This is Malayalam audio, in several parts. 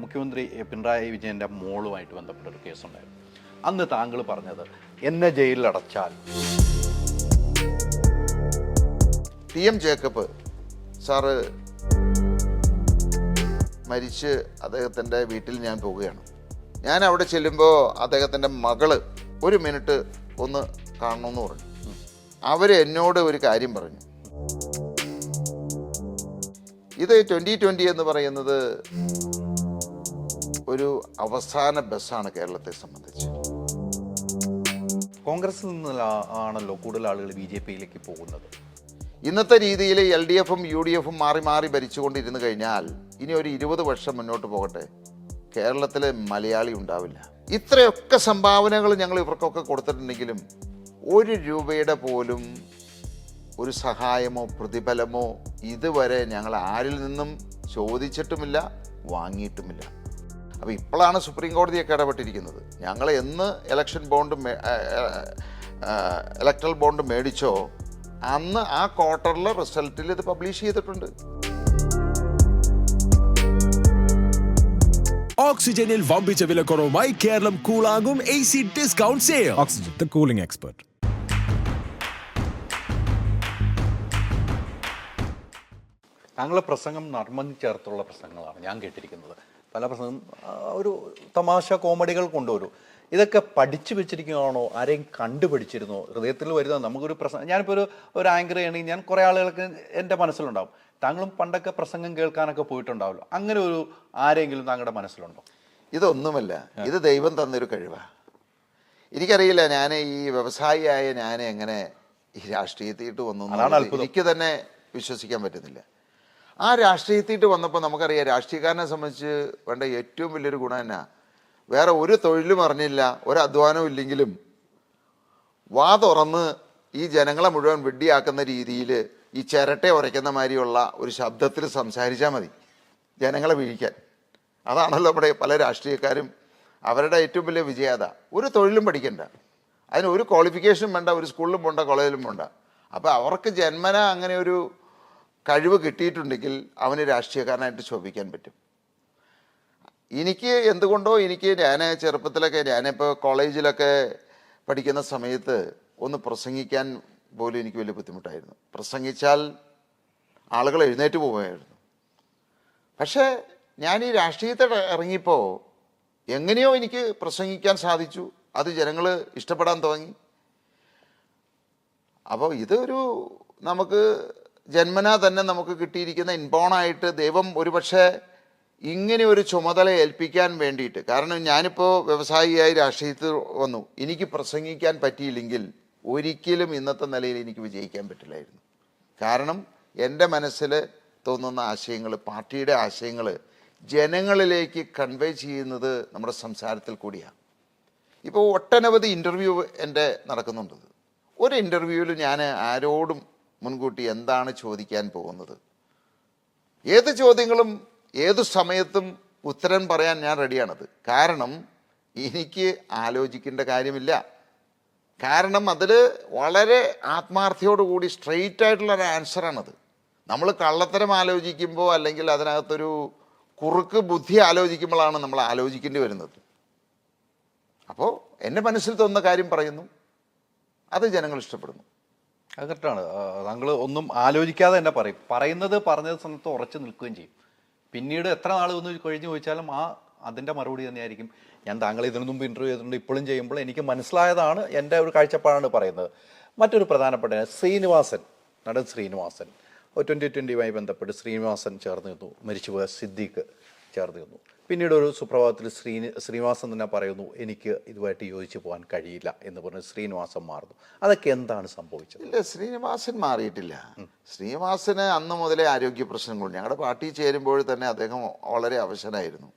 മുഖ്യമന്ത്രി പിണറായി വിജയൻ്റെ മോളുമായിട്ട് ബന്ധപ്പെട്ടൊരു കേസുണ്ടായിരുന്നു. അന്ന് താങ്കൾ പറഞ്ഞത് എന്നെ ജയിലിൽ അടച്ചാൽ PM ജേക്കബ് സാറ് മരിച്ച് അദ്ദേഹത്തിൻ്റെ വീട്ടിൽ ഞാൻ പോവുകയാണ്. ഞാൻ അവിടെ ചെല്ലുമ്പോൾ അദ്ദേഹത്തിൻ്റെ മകള് 1 മിനിറ്റ് ഒന്ന് കാണണമെന്ന് പറഞ്ഞു. അവർ എന്നോട് ഒരു കാര്യം പറഞ്ഞു. ഇത് 2020 എന്ന് പറയുന്നത് ഒരു അവസാന ബസ്സാണ് കേരളത്തെ സംബന്ധിച്ച്. കോൺഗ്രസിൽ നിന്നാണല്ലോ കൂടുതൽ ആളുകൾ BJPയിലേക്ക് പോകുന്നത്. ഇന്നത്തെ രീതിയിൽ LDFും UDFും മാറി മാറി ഭരിച്ചുകൊണ്ടിരുന്നു കഴിഞ്ഞാൽ ഇനി ഒരു 20 വർഷം മുന്നോട്ട് പോകട്ടെ, കേരളത്തിൽ മലയാളി ഉണ്ടാവില്ല. ഇത്രയൊക്കെ സംഭാവനകൾ ഞങ്ങൾ ഇവർക്കൊക്കെ കൊടുത്തിട്ടുണ്ടെങ്കിലും 1 രൂപയുടെ പോലും ഒരു സഹായമോ പ്രതിഫലമോ ഇതുവരെ ഞങ്ങൾ ആരിൽ നിന്നും ചോദിച്ചിട്ടുമില്ല, വാങ്ങിയിട്ടുമില്ല. അപ്പോൾ ഇപ്പോഴാണ് സുപ്രീം കോടതിയൊക്കെ ഇടപെട്ടിരിക്കുന്നത്. ഞങ്ങൾ എന്ന് ഇലക്ട്രൽ ബോണ്ട് മേടിച്ചോ അന്ന് ആ ക്വാർട്ടറിലെ റിസൾട്ടിൽ ഇത് പബ്ലിഷ് ചെയ്തിട്ടുണ്ട്. ഓക്സിജനിൽ വമ്പിച്ച വിലക്കുറവുമായി കേരളം കൂളാകും AC discount sale. Oxygen, the cooling expert. താങ്കളുടെ പ്രസംഗം നർമ്മം ചേർത്തുള്ള പ്രസംഗങ്ങളാണ് ഞാൻ കേട്ടിരിക്കുന്നത്. പല പ്രസംഗം ഒരു തമാശ കോമഡികൾ കൊണ്ടുവരും. ഇതൊക്കെ പഠിച്ചു വെച്ചിരിക്കുകയാണോ, ആരെയും കണ്ടുപിടിച്ചിരുന്നോ? ഹൃദയത്തിൽ വരുന്ന നമുക്കൊരു പ്രസംഗം, ഞാനിപ്പോൾ ഒരു ആങ്കർ ചെയ്യണമെങ്കിൽ ഞാൻ കുറേ ആളുകൾക്ക് എൻ്റെ മനസ്സിലുണ്ടാവും. താങ്കളും പണ്ടൊക്കെ പ്രസംഗം കേൾക്കാനൊക്കെ പോയിട്ടുണ്ടാവുമല്ലോ. അങ്ങനെ ഒരു ആരെങ്കിലും താങ്കളുടെ മനസ്സിലുണ്ടോ? ഇതൊന്നുമല്ല, ഇത് ദൈവം തന്നൊരു കഴിവാണ്. എനിക്കറിയില്ല, ഞാൻ ഈ വ്യവസായിയായ ഞാൻ എങ്ങനെ ഈ രാഷ്ട്രീയത്തിയിട്ട് വന്നു എനിക്ക് തന്നെ വിശ്വസിക്കാൻ പറ്റുന്നില്ല. ആ രാഷ്ട്രീയത്തിയിട്ട് വന്നപ്പോൾ നമുക്കറിയാം, രാഷ്ട്രീയക്കാരനെ സംബന്ധിച്ച് വേണ്ട ഏറ്റവും വലിയൊരു ഗുണം എന്നാ, വേറെ ഒരു തൊഴിലും അറിഞ്ഞില്ല, ഒരു അധ്വാനവും ഇല്ലെങ്കിലും വാ തുറന്ന് ഈ ജനങ്ങളെ മുഴുവൻ വെഡ്ഡിയാക്കുന്ന രീതിയിൽ ഈ ചിരട്ടെ ഉരയ്ക്കുന്ന മാതിരിയുള്ള ഒരു ശബ്ദത്തിൽ സംസാരിച്ചാൽ മതി ജനങ്ങളെ വീഴിക്കാൻ. അതാണല്ലോ നമ്മുടെ പല രാഷ്ട്രീയക്കാരും അവരുടെ ഏറ്റവും വലിയ വിജയത. ഒരു തൊഴിലും പഠിക്കണ്ട, അതിന് ഒരു ക്വാളിഫിക്കേഷനും വേണ്ട, ഒരു സ്കൂളിലും പോണ്ട, കോളേജിലും പോണ്ട. അപ്പോൾ അവർക്ക് ജന്മന അങ്ങനെ ഒരു കഴിവ് കിട്ടിയിട്ടുണ്ടെങ്കിൽ അവന് രാഷ്ട്രീയക്കാരനായിട്ട് ശോഭിക്കാൻ പറ്റും. എനിക്ക് എന്തുകൊണ്ടോ ഞാൻ ചെറുപ്പത്തിലൊക്കെ, ഞാനിപ്പോൾ കോളേജിലൊക്കെ പഠിക്കുന്ന സമയത്ത് ഒന്ന് പ്രസംഗിക്കാൻ പോലും എനിക്ക് വലിയ ബുദ്ധിമുട്ടായിരുന്നു. പ്രസംഗിച്ചാൽ ആളുകൾ എഴുന്നേറ്റ് പോവുകയായിരുന്നു. പക്ഷേ ഞാൻ ഈ രാഷ്ട്രീയത്തിൽ ഇറങ്ങിയപ്പോൾ എങ്ങനെയോ എനിക്ക് പ്രസംഗിക്കാൻ സാധിച്ചു. അത് ജനങ്ങൾ ഇഷ്ടപ്പെടാൻ തുടങ്ങി. അപ്പോൾ ഇതൊരു നമുക്ക് ജന്മനാ തന്നെ നമുക്ക് കിട്ടിയിരിക്കുന്ന ഇൻബോണായിട്ട് ദൈവം ഒരുപക്ഷെ ഇങ്ങനെ ഒരു ചുമതല ഏൽപ്പിക്കാൻ വേണ്ടിയിട്ട്. കാരണം ഞാനിപ്പോൾ വ്യവസായിയായി രാഷ്ട്രീയത്തിൽ വന്നു, എനിക്ക് പ്രസംഗിക്കാൻ പറ്റിയില്ലെങ്കിൽ ഒരിക്കലും ഇന്നത്തെ നിലയിൽ എനിക്ക് വിജയിക്കാൻ പറ്റില്ലായിരുന്നു. കാരണം എൻ്റെ മനസ്സിൽ തോന്നുന്ന ആശയങ്ങൾ, പാർട്ടിയുടെ ആശയങ്ങൾ ജനങ്ങളിലേക്ക് കൺവേ ചെയ്യുന്നത് നമ്മുടെ സംസാരത്തിൽ കൂടിയാണ്. ഇപ്പോൾ ഒട്ടനവധി ഇൻ്റർവ്യൂ എൻ്റെ നടക്കുന്നുണ്ട്. ഒരു ഇൻ്റർവ്യൂവിൽ ഞാൻ ആരോടും മുൻകൂട്ടി എന്താണ് ചോദിക്കാൻ പോകുന്നത്, ഏത് ചോദ്യങ്ങളും ഏതു സമയത്തും ഉത്തരം പറയാൻ ഞാൻ റെഡിയാണത്. കാരണം എനിക്ക് ആലോചിക്കേണ്ട കാര്യമില്ല. കാരണം അതിൽ വളരെ ആത്മാർത്ഥയോടുകൂടി സ്ട്രെയിറ്റ് ആയിട്ടുള്ളൊരു ആൻസറാണത്. നമ്മൾ കള്ളത്തരം ആലോചിക്കുമ്പോൾ അല്ലെങ്കിൽ അതിനകത്തൊരു കുറുക്ക് ബുദ്ധി ആലോചിക്കുമ്പോഴാണ് നമ്മൾ ആലോചിക്കേണ്ടി വരുന്നത്. അപ്പോൾ എൻ്റെ മനസ്സിൽ തോന്നുന്ന കാര്യം പറയുന്നു, അത് ജനങ്ങൾ ഇഷ്ടപ്പെടുന്നു. അത് കറക്റ്റാണ്. താങ്കൾ ഒന്നും ആലോചിക്കാതെ തന്നെ പറയും. പറഞ്ഞത് സമയത്ത് ഉറച്ചു നിൽക്കുകയും ചെയ്യും. പിന്നീട് എത്ര നാൾ ഒന്ന് കഴിഞ്ഞ് ചോദിച്ചാലും അതിൻ്റെ മറുപടി തന്നെയായിരിക്കും. ഞാൻ താങ്കൾ ഇതിനു മുമ്പ് ഇൻ്റർവ്യൂ ചെയ്തിട്ടുണ്ട്, ഇപ്പോഴും ചെയ്യുമ്പോൾ എനിക്ക് മനസ്സിലായതാണ്, എൻ്റെ ഒരു കാഴ്ചപ്പാടാണ് പറയുന്നത്. മറ്റൊരു പ്രധാനപ്പെട്ട ശ്രീനിവാസൻ, നടൻ ശ്രീനിവാസൻ 2020യുമായി ബന്ധപ്പെട്ട് ശ്രീനിവാസൻ ചേർന്ന് നിന്നു, മരിച്ചുപോയ സിദ്ദീഖ് ചേർന്ന് നിന്നു. പിന്നീട് ഒരു സുപ്രഭാതത്തിൽ ശ്രീനിവാസൻ തന്നെ പറയുന്നു, എനിക്ക് ഇതുമായിട്ട് യോജിച്ച് പോകാൻ കഴിയില്ല എന്ന് പറഞ്ഞ് ശ്രീനിവാസൻ മാറുന്നു. അതൊക്കെ എന്താണ് സംഭവിച്ചത്? ഇല്ല, ശ്രീനിവാസൻ മാറിയിട്ടില്ല. ശ്രീനിവാസന് അന്ന് മുതലേ ആരോഗ്യ പ്രശ്നങ്ങളുണ്ട്. ഞങ്ങളുടെ പാർട്ടി ചേരുമ്പോൾ തന്നെ അദ്ദേഹം വളരെ അവശനായിരുന്നു.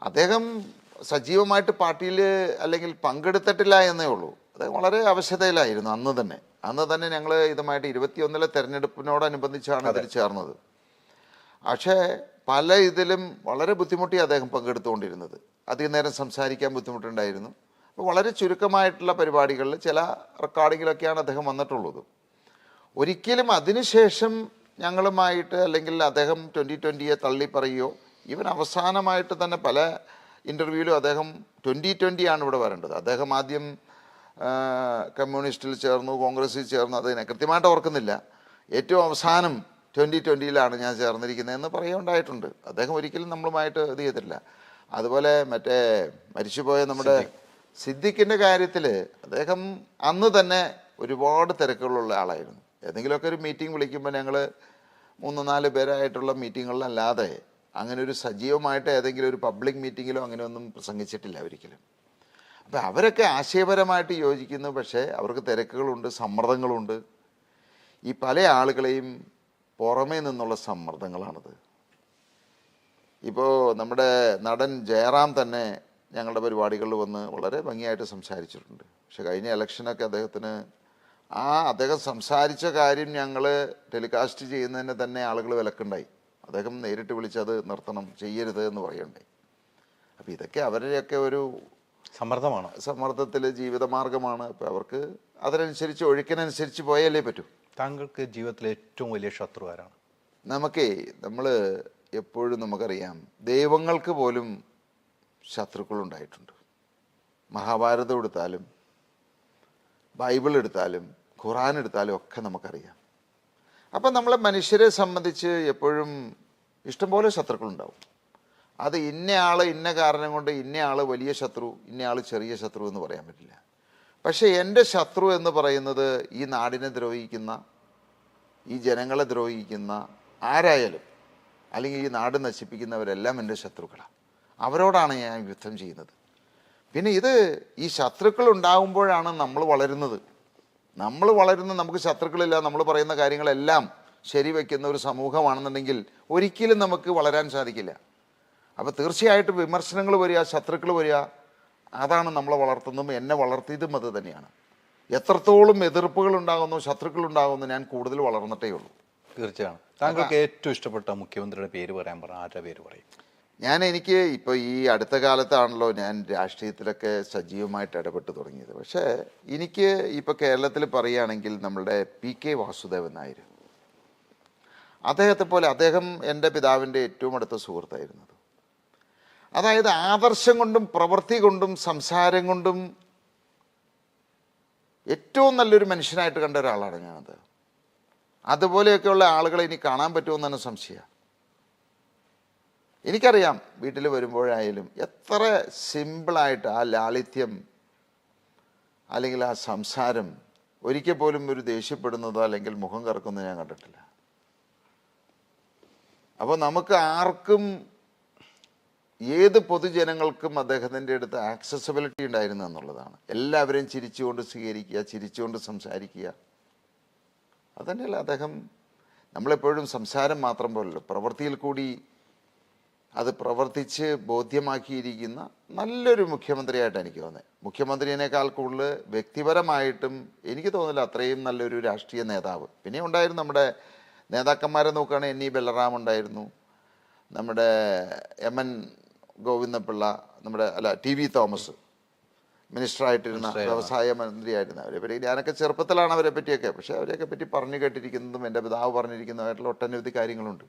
അദ്ദേഹം സജീവമായിട്ട് പാർട്ടിയിൽ അല്ലെങ്കിൽ പങ്കെടുത്തിട്ടില്ല എന്നേ ഉള്ളൂ. അദ്ദേഹം വളരെ അവശതയിലായിരുന്നു അന്ന് തന്നെ. ഞങ്ങൾ ഇതുമായിട്ട് 21 തെരഞ്ഞെടുപ്പിനോടനുബന്ധിച്ചാണ് അതിൽ ചേർന്നത്. പക്ഷേ പല ഇതിലും വളരെ ബുദ്ധിമുട്ടി അദ്ദേഹം പങ്കെടുത്തുകൊണ്ടിരുന്നത്. അധികം നേരം സംസാരിക്കാൻ ബുദ്ധിമുട്ടുണ്ടായിരുന്നു. അപ്പോൾ വളരെ ചുരുക്കമായിട്ടുള്ള പരിപാടികളിൽ ചില റെക്കോർഡിങ്ങിലൊക്കെയാണ് അദ്ദേഹം വന്നിട്ടുള്ളത്. ഒരിക്കലും അതിനുശേഷം ഞങ്ങളുമായിട്ട് അല്ലെങ്കിൽ അദ്ദേഹം 2020യെ തള്ളി പറയുകയോ ഈവൻ അവസാനമായിട്ട് തന്നെ പല ഇൻ്റർവ്യൂവിലും അദ്ദേഹം 2020 ആണ് ഇവിടെ വരേണ്ടത്. അദ്ദേഹം ആദ്യം കമ്മ്യൂണിസ്റ്റിൽ ചേർന്നു, കോൺഗ്രസ്സിൽ ചേർന്നു, അതിനെ കൃത്യമായിട്ട് ഓർക്കുന്നില്ല. ഏറ്റവും അവസാനം 2020 ഞാൻ ചേർന്നിരിക്കുന്നതെന്ന് പറയുകയുണ്ടായിട്ടുണ്ട്. അദ്ദേഹം ഒരിക്കലും നമ്മളുമായിട്ട് ഇത് ചെയ്തിട്ടില്ല. അതുപോലെ മറ്റേ മരിച്ചുപോയ നമ്മുടെ സിദ്ദിഖിൻ്റെ കാര്യത്തിൽ അദ്ദേഹം അന്ന് തന്നെ ഒരുപാട് തിരക്കുകളുള്ള ആളായിരുന്നു. ഏതെങ്കിലുമൊക്കെ ഒരു മീറ്റിംഗ് വിളിക്കുമ്പോൾ ഞങ്ങൾ 3-4 പേരായിട്ടുള്ള മീറ്റിങ്ങുകളിലല്ലാതെ അങ്ങനെ ഒരു സജീവമായിട്ട് ഏതെങ്കിലും ഒരു പബ്ലിക് മീറ്റിങ്ങിലോ അങ്ങനെയൊന്നും പ്രസംഗിച്ചിട്ടില്ല ഒരിക്കലും. അപ്പം അവരൊക്കെ ആശയപരമായിട്ട് യോജിക്കുന്നു, പക്ഷേ അവർക്ക് തിരക്കുകളുണ്ട്, സമ്മർദ്ദങ്ങളുണ്ട്. ഈ പല ആളുകളെയും പുറമേ നിന്നുള്ള സമ്മർദ്ദങ്ങളാണിത്. ഇപ്പോൾ നമ്മുടെ നടൻ ജയറാം തന്നെ ഞങ്ങളുടെ പരിപാടികളിൽ വന്ന് വളരെ ഭംഗിയായിട്ട് സംസാരിച്ചിട്ടുണ്ട്. പക്ഷെ കഴിഞ്ഞ ഇലക്ഷനൊക്കെ അദ്ദേഹം സംസാരിച്ച കാര്യം ഞങ്ങൾ ടെലികാസ്റ്റ് ചെയ്യുന്നതിന് തന്നെ ആളുകൾ വിലക്കുണ്ടായി. അദ്ദേഹം നേരിട്ട് വിളിച്ചത് നിർത്തണം, ചെയ്യരുത് എന്ന് പറയുണ്ടായി. അപ്പോൾ ഇതൊക്കെ അവരുടെയൊക്കെ ഒരു സമ്മർദ്ദത്തിൽ ജീവിതമാർഗമാണ്. അപ്പോൾ അവർക്ക് അതിനനുസരിച്ച് ഒഴുക്കിനനുസരിച്ച് പോയാലേ പറ്റൂ. താങ്കൾക്ക് ജീവിതത്തിലെ ഏറ്റവും വലിയ ശത്രു ആരാണ്? നമ്മൾ എപ്പോഴും നമുക്കറിയാം, ദൈവങ്ങൾക്ക് പോലും ശത്രുക്കളുണ്ടായിട്ടുണ്ട്. മഹാഭാരതം എടുത്താലും ബൈബിൾ എടുത്താലും ഖുറാൻ എടുത്താലും ഒക്കെ നമുക്കറിയാം. അപ്പം നമ്മളെ മനുഷ്യരെ സംബന്ധിച്ച് എപ്പോഴും ഇഷ്ടംപോലെ ശത്രുക്കളുണ്ടാവും. അത് ഇന്നയാൾ ഇന്ന കാരണം കൊണ്ട് ഇന്നയാൾ വലിയ ശത്രു, ഇന്നയാൾ ചെറിയ ശത്രു എന്ന് പറയാൻ പറ്റില്ല. പക്ഷേ എൻ്റെ ശത്രു എന്ന് പറയുന്നത് ഈ നാടിനെ ദ്രോഹിക്കുന്ന, ഈ ജനങ്ങളെ ദ്രോഹിക്കുന്ന ആരായാലും, അല്ലെങ്കിൽ ഈ നാട് നശിപ്പിക്കുന്നവരെല്ലാം എൻ്റെ ശത്രുക്കളാണ്. അവരോടാണ് ഞാൻ യുദ്ധം ചെയ്യുന്നത്. പിന്നെ ഈ ശത്രുക്കൾ ഉണ്ടാകുമ്പോഴാണ് നമ്മൾ വളരുന്നത്. നമുക്ക് ശത്രുക്കളില്ല, നമ്മൾ പറയുന്ന കാര്യങ്ങളെല്ലാം ശരിവെക്കുന്ന ഒരു സമൂഹമാണെന്നുണ്ടെങ്കിൽ ഒരിക്കലും നമുക്ക് വളരാൻ സാധിക്കില്ല. അപ്പോൾ തീർച്ചയായിട്ടും വിമർശനങ്ങൾ വരിക, ശത്രുക്കൾ വരിക, അതാണ് നമ്മളെ വളർത്തുന്നതും എന്നെ വളർത്തിയതും അത് തന്നെയാണ്. എത്രത്തോളം എതിർപ്പുകൾ ഉണ്ടാകുന്നു, ശത്രുക്കൾ ഉണ്ടാകുന്നു, ഞാൻ കൂടുതൽ വളർന്നിട്ടേ ഉള്ളൂ. തീർച്ചയാണ്. താങ്കൾക്ക് ഏറ്റവും ഇഷ്ടപ്പെട്ട മുഖ്യമന്ത്രിയുടെ പേര് പറയാൻ ആരുടെ പേര് പറയും? എനിക്ക് ഇപ്പോൾ ഈ അടുത്ത കാലത്താണല്ലോ ഞാൻ രാഷ്ട്രീയത്തിലൊക്കെ സജീവമായിട്ട് ഇടപെട്ട് തുടങ്ങിയത്. പക്ഷേ എനിക്ക് ഇപ്പോൾ കേരളത്തിൽ പറയുകയാണെങ്കിൽ നമ്മളുടെ PK വാസുദേവൻ നായർ, അദ്ദേഹം എൻ്റെ പിതാവിൻ്റെ ഏറ്റവും അടുത്ത സുഹൃത്തായിരുന്നത്. അതായത് ആദർശം കൊണ്ടും പ്രവൃത്തി കൊണ്ടും സംസാരം കൊണ്ടും ഏറ്റവും നല്ലൊരു മനുഷ്യനായിട്ട് കണ്ട ഒരാളാണ് ഞാനത്. അതുപോലെയൊക്കെയുള്ള ആളുകളെ ഇനി കാണാൻ പറ്റുമെന്ന് തന്നെ സംശയമാണ്. എനിക്കറിയാം, വീട്ടിൽ വരുമ്പോഴായാലും എത്ര സിമ്പിളായിട്ട് ആ ലാളിത്യം അല്ലെങ്കിൽ ആ സംസാരം, ഒരിക്കൽ പോലും ഒരു ദേഷ്യപ്പെടുന്നതോ അല്ലെങ്കിൽ മുഖം കറക്കുന്നതോ ഞാൻ കണ്ടിട്ടില്ല. അപ്പോൾ നമുക്ക് ആർക്കും, ഏത് പൊതുജനങ്ങൾക്കും അദ്ദേഹത്തിൻ്റെ അടുത്ത് ആക്സസിബിലിറ്റി ഉണ്ടായിരുന്നു എന്നുള്ളതാണ്. എല്ലാവരെയും ചിരിച്ചുകൊണ്ട് സ്വീകരിക്കുക, ചിരിച്ചുകൊണ്ട് സംസാരിക്കുക. അതുതന്നെയല്ല അദ്ദേഹം. നമ്മളെപ്പോഴും സംസാരം മാത്രം പോലല്ലോ, പ്രവൃത്തിയിൽ കൂടി അത് പ്രവർത്തിച്ച് ബോധ്യമാക്കിയിരിക്കുന്ന നല്ലൊരു മുഖ്യമന്ത്രിയായിട്ടാണ് എനിക്ക് തോന്നുന്നത്. മുഖ്യമന്ത്രിയേക്കാൾ കൂടുതൽ വ്യക്തിപരമായിട്ടും എനിക്ക് തോന്നുന്നില്ല അത്രയും നല്ലൊരു രാഷ്ട്രീയ നേതാവ്. പിന്നെ ഉണ്ടായിരുന്നു നമ്മുടെ നേതാക്കന്മാരെ നോക്കുകയാണെങ്കിൽ NE ബലറാം ഉണ്ടായിരുന്നു, നമ്മുടെ MN ഗോവിന്ദപിള്ള, TV തോമസ് മിനിസ്റ്ററായിട്ടിരുന്ന, വ്യവസായ മന്ത്രിയായിരുന്ന. അവരെപ്പറ്റി ഞാനൊക്കെ ചെറുപ്പത്തിലാണ് അവരെ പറ്റിയൊക്കെ, പക്ഷേ അവരെയൊക്കെ പറ്റി പറഞ്ഞു കേട്ടിരിക്കുന്നതും എൻ്റെ പിതാവ് പറഞ്ഞിരിക്കുന്നതായിട്ടുള്ള ഒട്ടനവധി കാര്യങ്ങളുണ്ട്.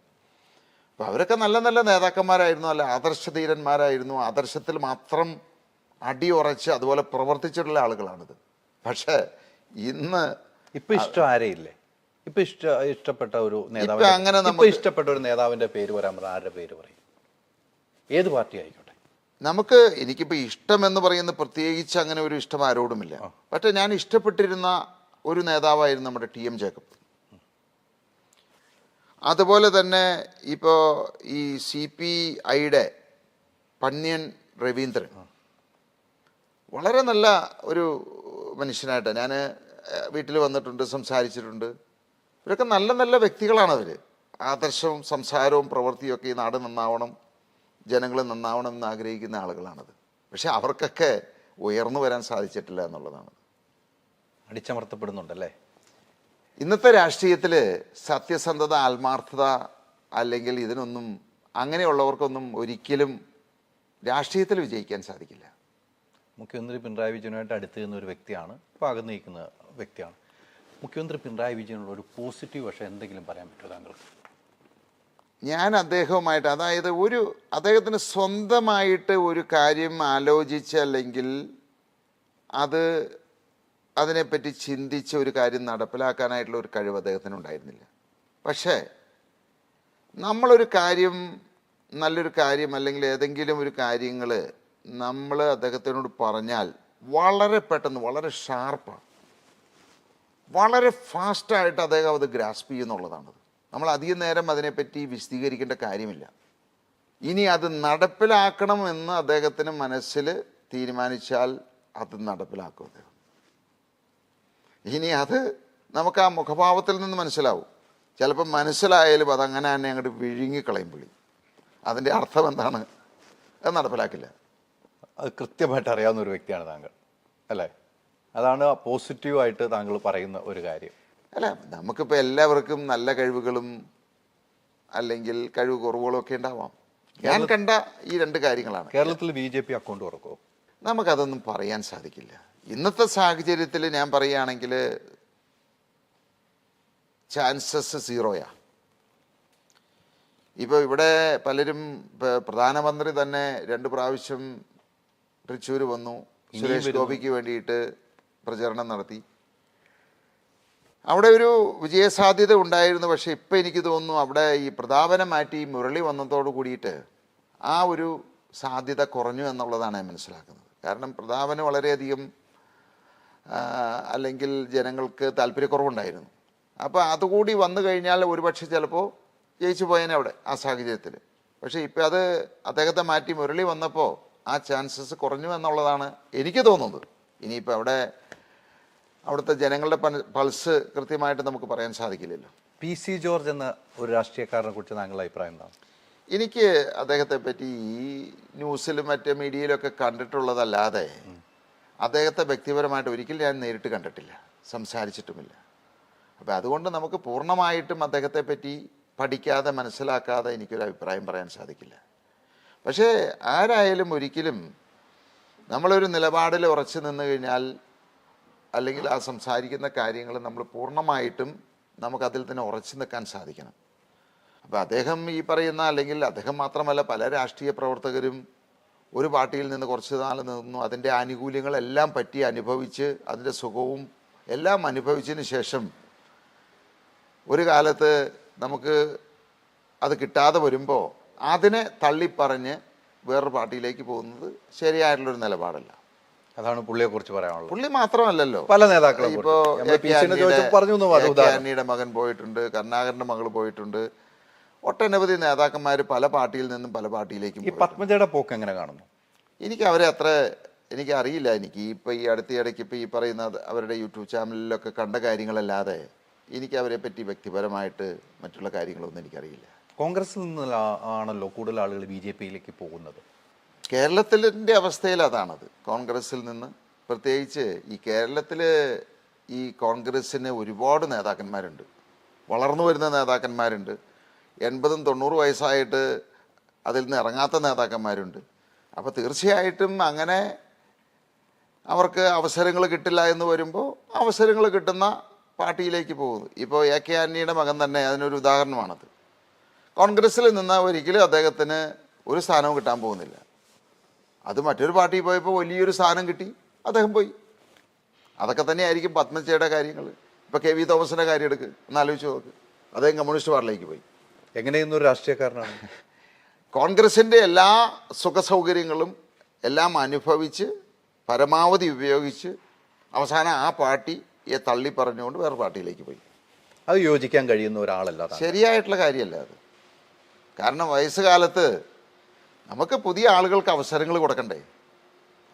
അപ്പോൾ അവരൊക്കെ നല്ല നല്ല നേതാക്കന്മാരായിരുന്നു, നല്ല ആദർശധീരന്മാരായിരുന്നു. ആദർശത്തിൽ മാത്രം അടിയുറച്ച് അതുപോലെ പ്രവർത്തിച്ചിട്ടുള്ള ആളുകളാണിത്. പക്ഷേ ഇപ്പം ഇഷ്ടം ആരെയില്ലേ? ഇപ്പം ഇഷ്ടപ്പെട്ട ഒരു നേതാവ്, അങ്ങനെ ഇഷ്ടപ്പെട്ട ഒരു നേതാവിൻ്റെ പേര് പറയാൻ പറഞ്ഞാൽ ആരുടെ പേര് പറയും? ഏത് പാർട്ടി ആയിക്കോട്ടെ. എനിക്കിപ്പോൾ ഇഷ്ടമെന്ന് പറയുന്നത് പ്രത്യേകിച്ച് അങ്ങനെ ഒരു ഇഷ്ടം ആരോടുമില്ല. പക്ഷേ ഞാൻ ഇഷ്ടപ്പെട്ടിരുന്ന ഒരു നേതാവായിരുന്നു നമ്മുടെ TM ജേക്കബ്. അതുപോലെ തന്നെ ഇപ്പോൾ ഈ CPIയുടെ പന്ന്യൻ രവീന്ദ്രൻ വളരെ നല്ല ഒരു മനുഷ്യനായിട്ട് ഞാൻ വീട്ടിൽ വന്നിട്ടുണ്ട്, സംസാരിച്ചിട്ടുണ്ട്. ഇവരൊക്കെ നല്ല നല്ല വ്യക്തികളാണവർ. ആദർശവും സംസാരവും പ്രവൃത്തിയും ഒക്കെ ഈ നാട് നന്നാവണം, ജനങ്ങൾ നന്നാവണം എന്ന് ആഗ്രഹിക്കുന്ന ആളുകളാണത്. പക്ഷെ അവർക്കൊക്കെ ഉയർന്നു വരാൻ സാധിച്ചിട്ടില്ല എന്നുള്ളതാണ്. അടിച്ചമർത്തപ്പെടുന്നുണ്ടല്ലേ ഇന്നത്തെ രാഷ്ട്രീയത്തിൽ? സത്യസന്ധത, ആത്മാർത്ഥത അല്ലെങ്കിൽ ഇതിനൊന്നും, അങ്ങനെയുള്ളവർക്കൊന്നും ഒരിക്കലും രാഷ്ട്രീയത്തിൽ വിജയിക്കാൻ സാധിക്കില്ല. മുഖ്യമന്ത്രി പിണറായി വിജയനുമായിട്ട് അടുത്ത് നിന്ന ഒരു വ്യക്തിയാണ്, ഇപ്പോൾ അകന്ന് നിൽക്കുന്ന വ്യക്തിയാണ്. മുഖ്യമന്ത്രി പിണറായി വിജയനുള്ള ഒരു പോസിറ്റീവ് വശം എന്തെങ്കിലും പറയാൻ പറ്റുമോ താങ്കൾക്ക്? ഞാൻ അദ്ദേഹവുമായിട്ട്, അതായത് അദ്ദേഹത്തിന് സ്വന്തമായിട്ട് ഒരു കാര്യം ആലോചിച്ചല്ലെങ്കിൽ അതിനെപ്പറ്റി ചിന്തിച്ച് ഒരു കാര്യം നടപ്പിലാക്കാനായിട്ടുള്ള ഒരു കഴിവ് അദ്ദേഹത്തിന് ഉണ്ടായിരുന്നില്ല. പക്ഷേ നമ്മളൊരു കാര്യം, നല്ലൊരു കാര്യം അല്ലെങ്കിൽ ഏതെങ്കിലും ഒരു കാര്യങ്ങൾ നമ്മൾ അദ്ദേഹത്തിനോട് പറഞ്ഞാൽ വളരെ പെട്ടെന്ന്, വളരെ ഷാർപ്പാണ്, വളരെ ഫാസ്റ്റായിട്ട് അദ്ദേഹം അത് ഗ്രാസ്പ് ചെയ്യുന്നുള്ളതാണത്. നമ്മൾ അധികം നേരം അതിനെപ്പറ്റി വിശദീകരിക്കേണ്ട കാര്യമില്ല. ഇനി അത് നടപ്പിലാക്കണമെന്ന് അദ്ദേഹത്തിന് മനസ്സിൽ തീരുമാനിച്ചാൽ അത് നടപ്പിലാക്കും അദ്ദേഹം. ഇനി അത് നമുക്ക് ആ മുഖഭാവത്തിൽ നിന്ന് മനസ്സിലാവും. ചിലപ്പോൾ മനസ്സിലായാലും അതങ്ങനെ തന്നെ അങ്ങോട്ട് വിഴുങ്ങിക്കളയും പുള്ളി. അതിൻ്റെ അർത്ഥം എന്താണ്, അത് നടപ്പിലാക്കില്ല. അത് കൃത്യമായിട്ട് അറിയാവുന്ന ഒരു വ്യക്തിയാണ് താങ്കൾ, അല്ലേ? അതാണ് പോസിറ്റീവായിട്ട് താങ്കൾ പറയുന്ന ഒരു കാര്യം. അല്ല, നമുക്കിപ്പോൾ എല്ലാവർക്കും നല്ല കഴിവുകളും അല്ലെങ്കിൽ കഴിവ് കുറവുകളും ഒക്കെ ഉണ്ടാവാം. ഞാൻ കണ്ട ഈ രണ്ട് കാര്യങ്ങളാണ്. കേരളത്തിൽ BJP അക്കൗണ്ട് തുറക്കുമോ? നമുക്കതൊന്നും പറയാൻ സാധിക്കില്ല. ഇന്നത്തെ സാഹചര്യത്തിൽ ഞാൻ പറയുകയാണെങ്കിൽ ചാൻസസ് സീറോയാ. ഇപ്പോൾ ഇവിടെ പലരും, പ്രധാനമന്ത്രി തന്നെ 2 പ്രാവശ്യം തൃശ്ശൂർ വന്നു, സുരേഷ് ഗോപിക്ക് വേണ്ടിയിട്ട് പ്രചരണം നടത്തി. അവിടെ ഒരു വിജയസാധ്യത ഉണ്ടായിരുന്നു. പക്ഷേ ഇപ്പം എനിക്ക് തോന്നുന്നു അവിടെ ഈ പ്രതാപനെ മാറ്റി മുരളി വന്നതോട് കൂടിയിട്ട് ആ ഒരു സാധ്യത കുറഞ്ഞു എന്നുള്ളതാണ് ഞാൻ മനസ്സിലാക്കുന്നത്. കാരണം പ്രതാപന് വളരെയധികം അല്ലെങ്കിൽ ജനങ്ങൾക്ക് താല്പര്യക്കുറവുണ്ടായിരുന്നു. അപ്പോൾ അതുകൂടി വന്നു കഴിഞ്ഞാൽ ഒരുപക്ഷെ ചിലപ്പോൾ ജയിച്ചു പോയേനെ അവിടെ ആ സാഹചര്യത്തിൽ. പക്ഷേ ഇപ്പം അത് അദ്ദേഹത്തെ മാറ്റി മുരളി വന്നപ്പോൾ ആ ചാൻസസ് കുറഞ്ഞു എന്നുള്ളതാണ് എനിക്ക് തോന്നുന്നത്. ഇനിയിപ്പോൾ അവിടുത്തെ ജനങ്ങളുടെ പൾസ് കൃത്യമായിട്ട് നമുക്ക് പറയാൻ സാധിക്കില്ലല്ലോ. PC ജോർജ് എന്ന ഒരു രാഷ്ട്രീയക്കാരനെ കുറിച്ച് താങ്കളുടെ അഭിപ്രായം എന്താണ്? എനിക്ക് അദ്ദേഹത്തെ പറ്റി ഈ ന്യൂസിലും മറ്റ് മീഡിയയിലൊക്കെ കണ്ടിട്ടുള്ളതല്ലാതെ അദ്ദേഹത്തെ വ്യക്തിപരമായിട്ട് ഒരിക്കലും ഞാൻ നേരിട്ട് കണ്ടിട്ടില്ല, സംസാരിച്ചിട്ടുമില്ല. അപ്പോൾ അതുകൊണ്ട് നമുക്ക് പൂർണ്ണമായിട്ടും അദ്ദേഹത്തെ പറ്റി പഠിക്കാതെ മനസ്സിലാക്കാതെ എനിക്കൊരു അഭിപ്രായം പറയാൻ സാധിക്കില്ല. പക്ഷേ ആരായാലും ഒരിക്കലും നമ്മളൊരു നിലപാടിൽ ഉറച്ചു നിന്ന് കഴിഞ്ഞാൽ അല്ലെങ്കിൽ ആ സംസാരിക്കുന്ന കാര്യങ്ങൾ നമ്മൾ പൂർണ്ണമായിട്ടും നമുക്കതിൽ തന്നെ ഉറച്ചു നിൽക്കാൻ സാധിക്കണം. അപ്പോൾ അദ്ദേഹം ഈ പറയുന്ന, അല്ലെങ്കിൽ അദ്ദേഹം മാത്രമല്ല പല രാഷ്ട്രീയ പ്രവർത്തകരും ഒരു പാർട്ടിയിൽ നിന്ന് കുറച്ച് നാൾ നിന്നു, അതിൻ്റെ ആനുകൂല്യങ്ങളെല്ലാം പറ്റി അനുഭവിച്ച് അതിൻ്റെ സുഖവും എല്ലാം അനുഭവിച്ചതിന് ശേഷം ഒരു കാലത്ത് നമുക്ക് അത് കിട്ടാതെ വരുമ്പോൾ അതിനെ തള്ളിപ്പറഞ്ഞ് വേറൊരു പാർട്ടിയിലേക്ക് പോകുന്നത് ശരിയായിട്ടുള്ളൊരു നിലപാടല്ല. അതാണ് പുള്ളിയെക്കുറിച്ച് പറയാനുള്ളത്. പുള്ളി മാത്രമല്ലല്ലോ, പല നേതാക്കളും. ഇപ്പോൾ ആന്റണിയുടെ മകൻ പോയിട്ടുണ്ട്, കരുണാകരൻ്റെ മകൾ പോയിട്ടുണ്ട്, ഒട്ടനവധി നേതാക്കന്മാർ പല പാർട്ടിയിൽ നിന്നും പല പാർട്ടിയിലേക്കും. ഈ പത്മജയുടെ പോക്ക് എങ്ങനെ കാണുന്നു? എനിക്ക് അവരെ എനിക്കറിയില്ല. എനിക്ക് ഇപ്പോൾ ഈ അടുത്തിടയ്ക്ക് ഇപ്പോൾ ഈ പറയുന്ന അവരുടെ യൂട്യൂബ് ചാനലിലൊക്കെ കണ്ട കാര്യങ്ങളല്ലാതെ എനിക്ക് അവരെ പറ്റി വ്യക്തിപരമായിട്ട് മറ്റുള്ള കാര്യങ്ങളൊന്നും എനിക്കറിയില്ല. കോൺഗ്രസിൽ നിന്ന് ആണല്ലോ കൂടുതൽ ആളുകൾ BJPയിലേക്ക് പോകുന്നത്. കേരളത്തിൻ്റെ അവസ്ഥയിൽ അതാണത്. കോൺഗ്രസിൽ നിന്ന് പ്രത്യേകിച്ച് ഈ കേരളത്തിൽ ഈ കോൺഗ്രസ്സിന് ഒരുപാട് നേതാക്കന്മാരുണ്ട്, വളർന്നു വരുന്ന നേതാക്കന്മാരുണ്ട്. 80-90 വയസ്സായിട്ട് അതിൽ നിന്ന് ഇറങ്ങാത്ത നേതാക്കന്മാരുണ്ട്. അപ്പോൾ തീർച്ചയായിട്ടും അങ്ങനെ അവർക്ക് അവസരങ്ങൾ കിട്ടില്ല എന്ന് വരുമ്പോൾ അവസരങ്ങൾ കിട്ടുന്ന പാർട്ടിയിലേക്ക് പോകുന്നു. ഇപ്പോൾ AK ആന്റണിയുടെ മകൻ തന്നെ അതിനൊരു ഉദാഹരണമാണത്. കോൺഗ്രസ്സിൽ നിന്ന് ഒരിക്കലും അദ്ദേഹത്തിന് ഒരു സ്ഥാനവും കിട്ടാൻ പോകുന്നില്ല. അത് മറ്റൊരു പാർട്ടിയിൽ പോയപ്പോൾ വലിയൊരു സ്ഥാനം കിട്ടി, അദ്ദേഹം പോയി. അതൊക്കെ തന്നെയായിരിക്കും പത്മജയുടെ കാര്യങ്ങൾ. ഇപ്പോൾ KV തോമസിൻ്റെ കാര്യം എടുക്ക്, ഒന്ന് ആലോചിച്ച് നോക്ക്. അദ്ദേഹം കമ്മ്യൂണിസ്റ്റ് പാർട്ടിയിലേക്ക് പോയി. എങ്ങനെയൊന്നൊരു രാഷ്ട്രീയക്കാരനാണ്. കോൺഗ്രസിൻ്റെ എല്ലാ സുഖസൗകര്യങ്ങളും എല്ലാം അനുഭവിച്ച് പരമാവധി ഉപയോഗിച്ച് അവസാനം ആ പാർട്ടിയെ തള്ളി പറഞ്ഞുകൊണ്ട് വേറെ പാർട്ടിയിലേക്ക് പോയി. അത് യോജിക്കാൻ കഴിയുന്ന ഒരാളല്ല, ശരിയായിട്ടുള്ള കാര്യമല്ല അത്. കാരണം വയസ്സുകാലത്ത് നമുക്ക് പുതിയ ആളുകൾക്ക് അവസരങ്ങൾ കൊടുക്കണ്ടേ?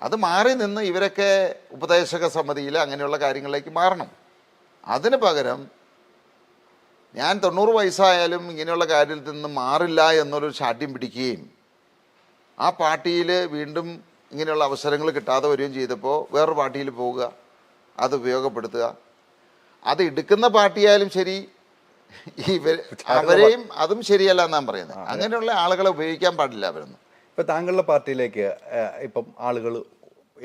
അത് മാറി നിന്ന് ഇവരൊക്കെ ഉപദേശക സമിതിയിൽ അങ്ങനെയുള്ള കാര്യങ്ങളിലേക്ക് മാറണം. അതിന് പകരം ഞാൻ 90 വയസ്സായാലും ഇങ്ങനെയുള്ള കാര്യത്തിൽ നിന്ന് മാറില്ല എന്നൊരു ശാഠ്യം പിടിക്കുകയും ആ പാർട്ടിയിൽ വീണ്ടും ഇങ്ങനെയുള്ള അവസരങ്ങൾ കിട്ടാതെ വരികയും ചെയ്തപ്പോൾ വേറൊരു പാർട്ടിയിൽ പോവുക, അത് ഉപയോഗപ്പെടുത്തുക. അത് എടുക്കുന്ന പാർട്ടിയായാലും ശരി, അവരെയും അതും ശരിയല്ല എന്നാണ് പറയുന്നത്. അങ്ങനെയുള്ള ആളുകളെ ഉപയോഗിക്കാൻ പാടില്ല അവരൊന്നും. ഇപ്പം താങ്കളുടെ പാർട്ടിയിലേക്ക് ഇപ്പം ആളുകൾ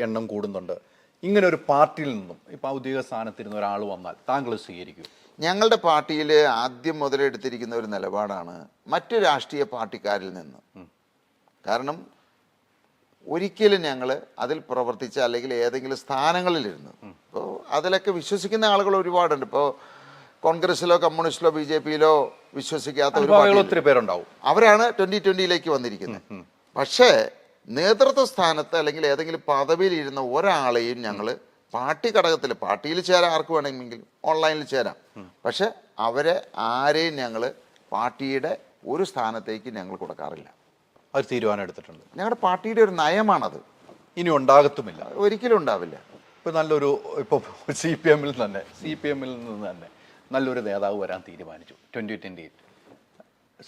എണ്ണം കൂടുന്നുണ്ട്. ഇങ്ങനെ ഒരു പാർട്ടിയിൽ നിന്നും ഇപ്പം ഔദ്യോഗിക സ്ഥാനത്തിരുന്ന ഒരാൾ വന്നാൽ താങ്കൾ സ്വീകരിക്കും? ഞങ്ങളുടെ പാർട്ടിയിൽ ആദ്യം മുതലേ എടുത്തിരിക്കുന്ന ഒരു നിലപാടാണ് മറ്റു രാഷ്ട്രീയ പാർട്ടിക്കാരിൽ നിന്ന്. കാരണം ഒരിക്കലും ഞങ്ങൾ അതിൽ പ്രവർത്തിച്ച അല്ലെങ്കിൽ ഏതെങ്കിലും സ്ഥാനങ്ങളിലിരുന്നു. ഇപ്പോൾ അതിലൊക്കെ വിശ്വസിക്കുന്ന ആളുകൾ ഒരുപാടുണ്ട്. ഇപ്പോൾ കോൺഗ്രസിലോ കമ്മ്യൂണിസ്റ്റിലോ BJP-യിലോ വിശ്വസിക്കാത്ത ഒത്തിരി പേരുണ്ടാവും. അവരാണ് 2020-ലേക്ക് വന്നിരിക്കുന്നത്. പക്ഷേ നേതൃത്വ സ്ഥാനത്ത് അല്ലെങ്കിൽ ഏതെങ്കിലും പദവിയിൽ ഇരുന്ന ഒരാളെയും ഞങ്ങൾ പാർട്ടി ഘടകത്തിൽ, പാർട്ടിയിൽ ചേരാൻ ആർക്ക് വേണമെങ്കിലും ഓൺലൈനിൽ ചേരാം, പക്ഷെ അവരെ ആരെയും ഞങ്ങൾ പാർട്ടിയുടെ ഒരു സ്ഥാനത്തേക്ക് ഞങ്ങൾ കൊടുക്കാറില്ല. അത് തീരുമാനം എടുത്തിട്ടുണ്ട്. ഞങ്ങളുടെ പാർട്ടിയുടെ ഒരു നയമാണത്. ഇനി ഉണ്ടാകത്തുമില്ല, ഒരിക്കലും ഉണ്ടാവില്ല. ഇപ്പോൾ നല്ലൊരു ഇപ്പോൾ CPM-ൽ നിന്ന് തന്നെ നല്ലൊരു നേതാവ് വരാൻ തീരുമാനിച്ചു 2020-ൽ.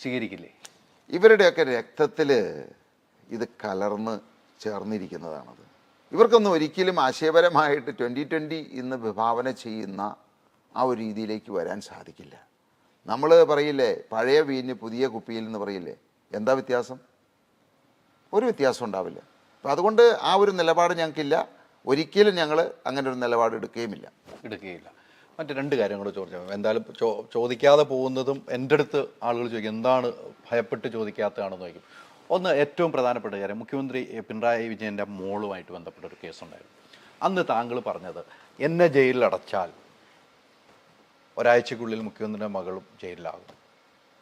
സ്വീകരിക്കില്ലേ? ഇവരുടെയൊക്കെ രക്തത്തിൽ ഇത് കലർന്ന് ചേർന്നിരിക്കുന്നതാണത്. ഇവർക്കൊന്നും ഒരിക്കലും ആശയപരമായിട്ട് 2020 ഇന്ന് വിഭാവന ചെയ്യുന്ന ആ ഒരു രീതിയിലേക്ക് വരാൻ സാധിക്കില്ല. നമ്മൾ പറയില്ലേ പഴയ വീഞ്ഞ് പുതിയ കുപ്പിയിൽ എന്ന് പറയില്ലേ, എന്താ വ്യത്യാസം? ഒരു വ്യത്യാസം ഉണ്ടാവില്ല. അപ്പം അതുകൊണ്ട് ആ ഒരു നിലപാട് ഞങ്ങൾക്കില്ല. ഒരിക്കലും ഞങ്ങൾ അങ്ങനെ ഒരു നിലപാട് എടുക്കുകയില്ല. മറ്റ് രണ്ട് കാര്യങ്ങൾ ചോദിച്ചാൽ എന്തായാലും ചോദിക്കാതെ പോകുന്നതും എൻ്റെ അടുത്ത് ആളുകൾ ചോദിക്കും എന്താണ് ഭയപ്പെട്ട് ചോദിക്കാത്തതാണെന്ന് ചോദിക്കും. ഒന്ന്, ഏറ്റവും പ്രധാനപ്പെട്ട കാര്യം, മുഖ്യമന്ത്രി പിണറായി വിജയൻ്റെ മോളുമായിട്ട് ബന്ധപ്പെട്ട ഒരു കേസുണ്ടായിരുന്നു. അന്ന് താങ്കൾ പറഞ്ഞത് എന്നെ ജയിലിലടച്ചാൽ ഒരാഴ്ചക്കുള്ളിൽ മുഖ്യമന്ത്രിയുടെ മകളും ജയിലിലാകും.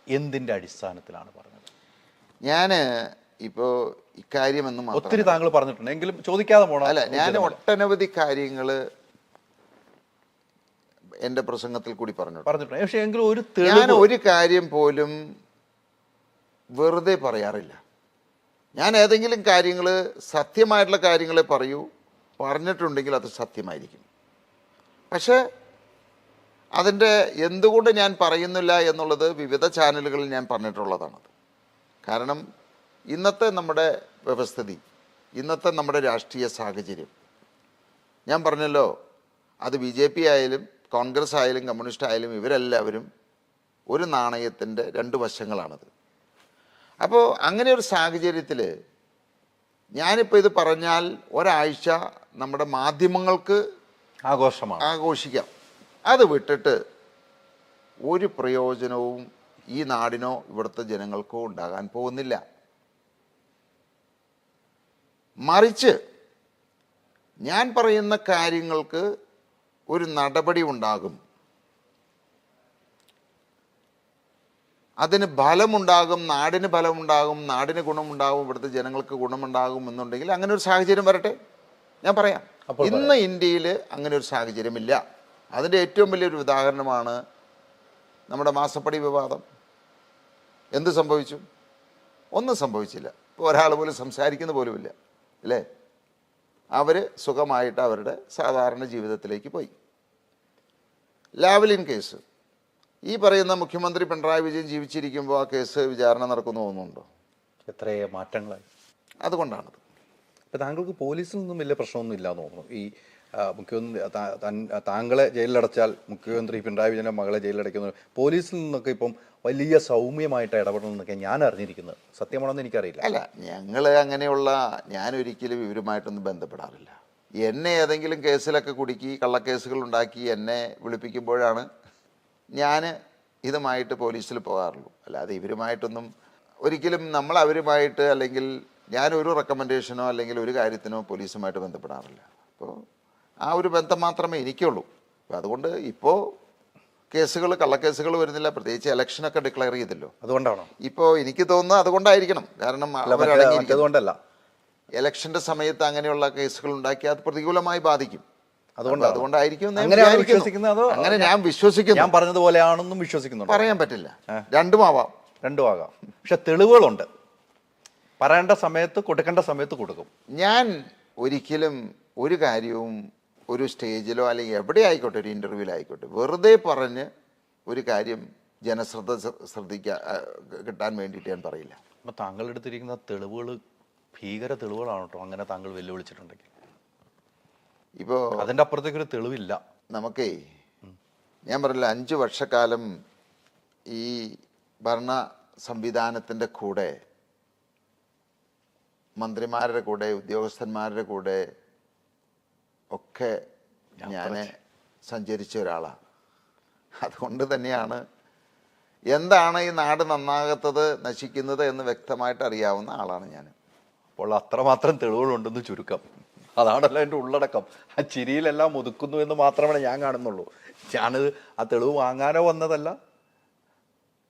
എന്തിൻ്റെ അടിസ്ഥാനത്തിലാണ് പറഞ്ഞത്? ഞാൻ ഇപ്പോൾ ഇക്കാര്യമെന്നും ഒത്തിരി താങ്കൾ പറഞ്ഞിട്ടുണ്ട്, എങ്കിലും ചോദിക്കാതെ പോകണം. അല്ല, ഞാൻ ഒട്ടനവധി കാര്യങ്ങൾ എൻ്റെ പ്രസംഗത്തിൽ കൂടി പറഞ്ഞിട്ടുണ്ട്. പക്ഷേ എങ്കിലും ഞാൻ ഒരു കാര്യം പോലും വെറുതെ പറയാറില്ല. ഞാൻ ഏതെങ്കിലും കാര്യങ്ങൾ സത്യമായിട്ടുള്ള കാര്യങ്ങളെ പറയൂ, പറഞ്ഞിട്ടുണ്ടെങ്കിൽ അത് സത്യമായിരിക്കും. പക്ഷേ അതിൻ്റെ എന്തുകൊണ്ട് ഞാൻ പറയുന്നില്ല എന്നുള്ളത് വിവിധ ചാനലുകളിൽ ഞാൻ പറഞ്ഞിട്ടുള്ളതാണത്. കാരണം ഇന്നത്തെ നമ്മുടെ വ്യവസ്ഥിതി, ഇന്നത്തെ നമ്മുടെ രാഷ്ട്രീയ സാഹചര്യം, ഞാൻ പറഞ്ഞല്ലോ, അത് BJP ആയാലും കോൺഗ്രസ് ആയാലും കമ്മ്യൂണിസ്റ്റ് ആയാലും ഇവരെല്ലാവരും ഒരു നാണയത്തിൻ്റെ രണ്ട് വശങ്ങളാണത്. അപ്പോൾ അങ്ങനെ ഒരു സാഹചര്യത്തിൽ ഞാനിപ്പോൾ ഇത് പറഞ്ഞാൽ ഒരാഴ്ച നമ്മുടെ മാധ്യമങ്ങൾക്ക് ആഘോഷിക്കാം. അത് വിട്ടിട്ട് ഒരു പ്രയോജനവും ഈ നാടിനോ ഇവിടുത്തെ ജനങ്ങൾക്കോ ഉണ്ടാകാൻ പോകുന്നില്ല. മറിച്ച് ഞാൻ പറയുന്ന കാര്യങ്ങൾക്ക് ഒരു നടപടി ഉണ്ടാകും, അതിന് ഫലമുണ്ടാകും, നാടിന് ഫലമുണ്ടാകും, നാടിന് ഗുണമുണ്ടാകും, ഇവിടുത്തെ ജനങ്ങൾക്ക് ഗുണമുണ്ടാകും എന്നുണ്ടെങ്കിൽ അങ്ങനെ ഒരു സാഹചര്യം വരട്ടെ, ഞാൻ പറയാം. ഇന്ന് ഇന്ത്യയിൽ അങ്ങനെ ഒരു സാഹചര്യമില്ല. അതിൻ്റെ ഏറ്റവും വലിയൊരു ഉദാഹരണമാണ് നമ്മുടെ മാസപ്പടി വിവാദം. എന്ത് സംഭവിച്ചു? ഒന്നും സംഭവിച്ചില്ല. ഇപ്പോൾ ഒരാൾ പോലും സംസാരിക്കുന്ന പോലുമില്ല, അല്ലേ? അവർ സുഖമായിട്ട് അവരുടെ സാധാരണ ജീവിതത്തിലേക്ക് പോയി. ലാവ്ലിൻ കേസ്, ഈ പറയുന്ന മുഖ്യമന്ത്രി പിണറായി വിജയൻ ജീവിച്ചിരിക്കുമ്പോൾ ആ കേസ് വിചാരണ നടക്കുന്നു തോന്നുന്നുണ്ടോ? എത്രയോ മാറ്റങ്ങളായി. അതുകൊണ്ടാണത്. ഇപ്പം താങ്കൾക്ക് പോലീസിൽ നിന്നും വലിയ പ്രശ്നമൊന്നും ഇല്ലാന്ന് തോന്നുന്നു. ഈ മുഖ്യമന്ത്രി താങ്കളെ ജയിലിലടച്ചാൽ മുഖ്യമന്ത്രി പിണറായി വിജയൻ്റെ മകളെ ജയിലിലടയ്ക്കുന്ന പോലീസിൽ നിന്നൊക്കെ ഇപ്പം വലിയ സൗമ്യമായിട്ട് ഇടപെടണമെന്നൊക്കെ ഞാൻ അറിഞ്ഞിരിക്കുന്നത്. സത്യമാണെന്ന് എനിക്കറിയില്ല. അല്ല, ഞങ്ങൾ അങ്ങനെയുള്ള, ഞാനൊരിക്കലും ഇവരുമായിട്ടൊന്നും ബന്ധപ്പെടാറില്ല. എന്നെ ഏതെങ്കിലും കേസിലൊക്കെ കുടുക്കി കള്ളക്കേസുകൾ ഉണ്ടാക്കി എന്നെ വിളിപ്പിക്കുമ്പോഴാണ് ഞാൻ ഇതുമായിട്ട് പോലീസിൽ പോകാറുള്ളൂ. അല്ലാതെ ഇവരുമായിട്ടൊന്നും ഒരിക്കലും നമ്മൾ അവരുമായിട്ട്, അല്ലെങ്കിൽ ഞാനൊരു റെക്കമെൻഡേഷനോ അല്ലെങ്കിൽ ഒരു കാര്യത്തിനോ പോലീസുമായിട്ട് ബന്ധപ്പെടാറില്ല. അപ്പോൾ ആ ഒരു ബന്ധം മാത്രമേ എനിക്കുള്ളൂ. അപ്പോൾ അതുകൊണ്ട് ഇപ്പോൾ കേസുകൾ, കള്ളക്കേസുകൾ വരുന്നില്ല. പ്രത്യേകിച്ച് ഇലക്ഷനൊക്കെ ഡിക്ലെയർ ചെയ്തല്ലോ, അതുകൊണ്ടാണോ? ഇപ്പോൾ എനിക്ക് തോന്നുന്നത് അതുകൊണ്ടായിരിക്കണം. കാരണം അതുകൊണ്ടല്ല, ഇലക്ഷൻ്റെ സമയത്ത് അങ്ങനെയുള്ള കേസുകൾ ഉണ്ടാക്കി അത് പ്രതികൂലമായി ബാധിക്കും. അതുകൊണ്ടായിരിക്കും അങ്ങനെ ഞാൻ വിശ്വസിക്കുന്നു. ഞാൻ പറഞ്ഞതുപോലെയാണെന്നും വിശ്വസിക്കുന്നു. പറയാൻ പറ്റില്ല, രണ്ടുമാവാം. പക്ഷെ തെളിവുകളുണ്ട്. പറയേണ്ട സമയത്ത് കൊടുക്കേണ്ട സമയത്ത് കൊടുക്കും. ഞാൻ ഒരിക്കലും ഒരു കാര്യവും ഒരു സ്റ്റേജിലോ അല്ലെങ്കിൽ എവിടെ ആയിക്കോട്ടെ, ഒരു ഇൻ്റർവ്യൂവിലായിക്കോട്ടെ, വെറുതെ പറഞ്ഞ് ഒരു കാര്യം ജനശ്രദ്ധ കിട്ടാൻ വേണ്ടിയിട്ട് ഞാൻ പറയില്ല. അപ്പം താങ്കൾ എടുത്തിരിക്കുന്ന തെളിവുകൾ ഭീകര തെളിവുകളാണ് കേട്ടോ. അങ്ങനെ താങ്കൾ വെല്ലുവിളിച്ചിട്ടുണ്ടെങ്കിൽ ഇപ്പോൾ അതിൻ്റെ അപ്പുറത്തേക്കൊരു തെളിവില്ല. നമുക്കേ, ഞാൻ പറഞ്ഞില്ല, 5 വർഷക്കാലം ഈ ഭരണ സംവിധാനത്തിൻ്റെ കൂടെ, മന്ത്രിമാരുടെ കൂടെ, ഉദ്യോഗസ്ഥന്മാരുടെ കൂടെ ഒക്കെ ഞാൻ സഞ്ചരിച്ച ഒരാളാണ്. അതുകൊണ്ട് തന്നെയാണ് എന്താണ് ഈ നാട് നന്നാകാത്തത്, നശിക്കുന്നത് എന്ന് വ്യക്തമായിട്ട് അറിയാവുന്ന ആളാണ് ഞാൻ. അപ്പോൾ അത്രമാത്രം തെളിവുകളുണ്ടെന്ന് ചുരുക്കം. അതാണല്ലോ എൻ്റെ ഉള്ളടക്കം. ആ ചിരിയിലെല്ലാം ഒതുക്കുന്നു എന്ന് മാത്രമേ ഞാൻ കാണുന്നുള്ളൂ. ഞാനത് ആ തെളിവ് വാങ്ങാനോ വന്നതല്ല,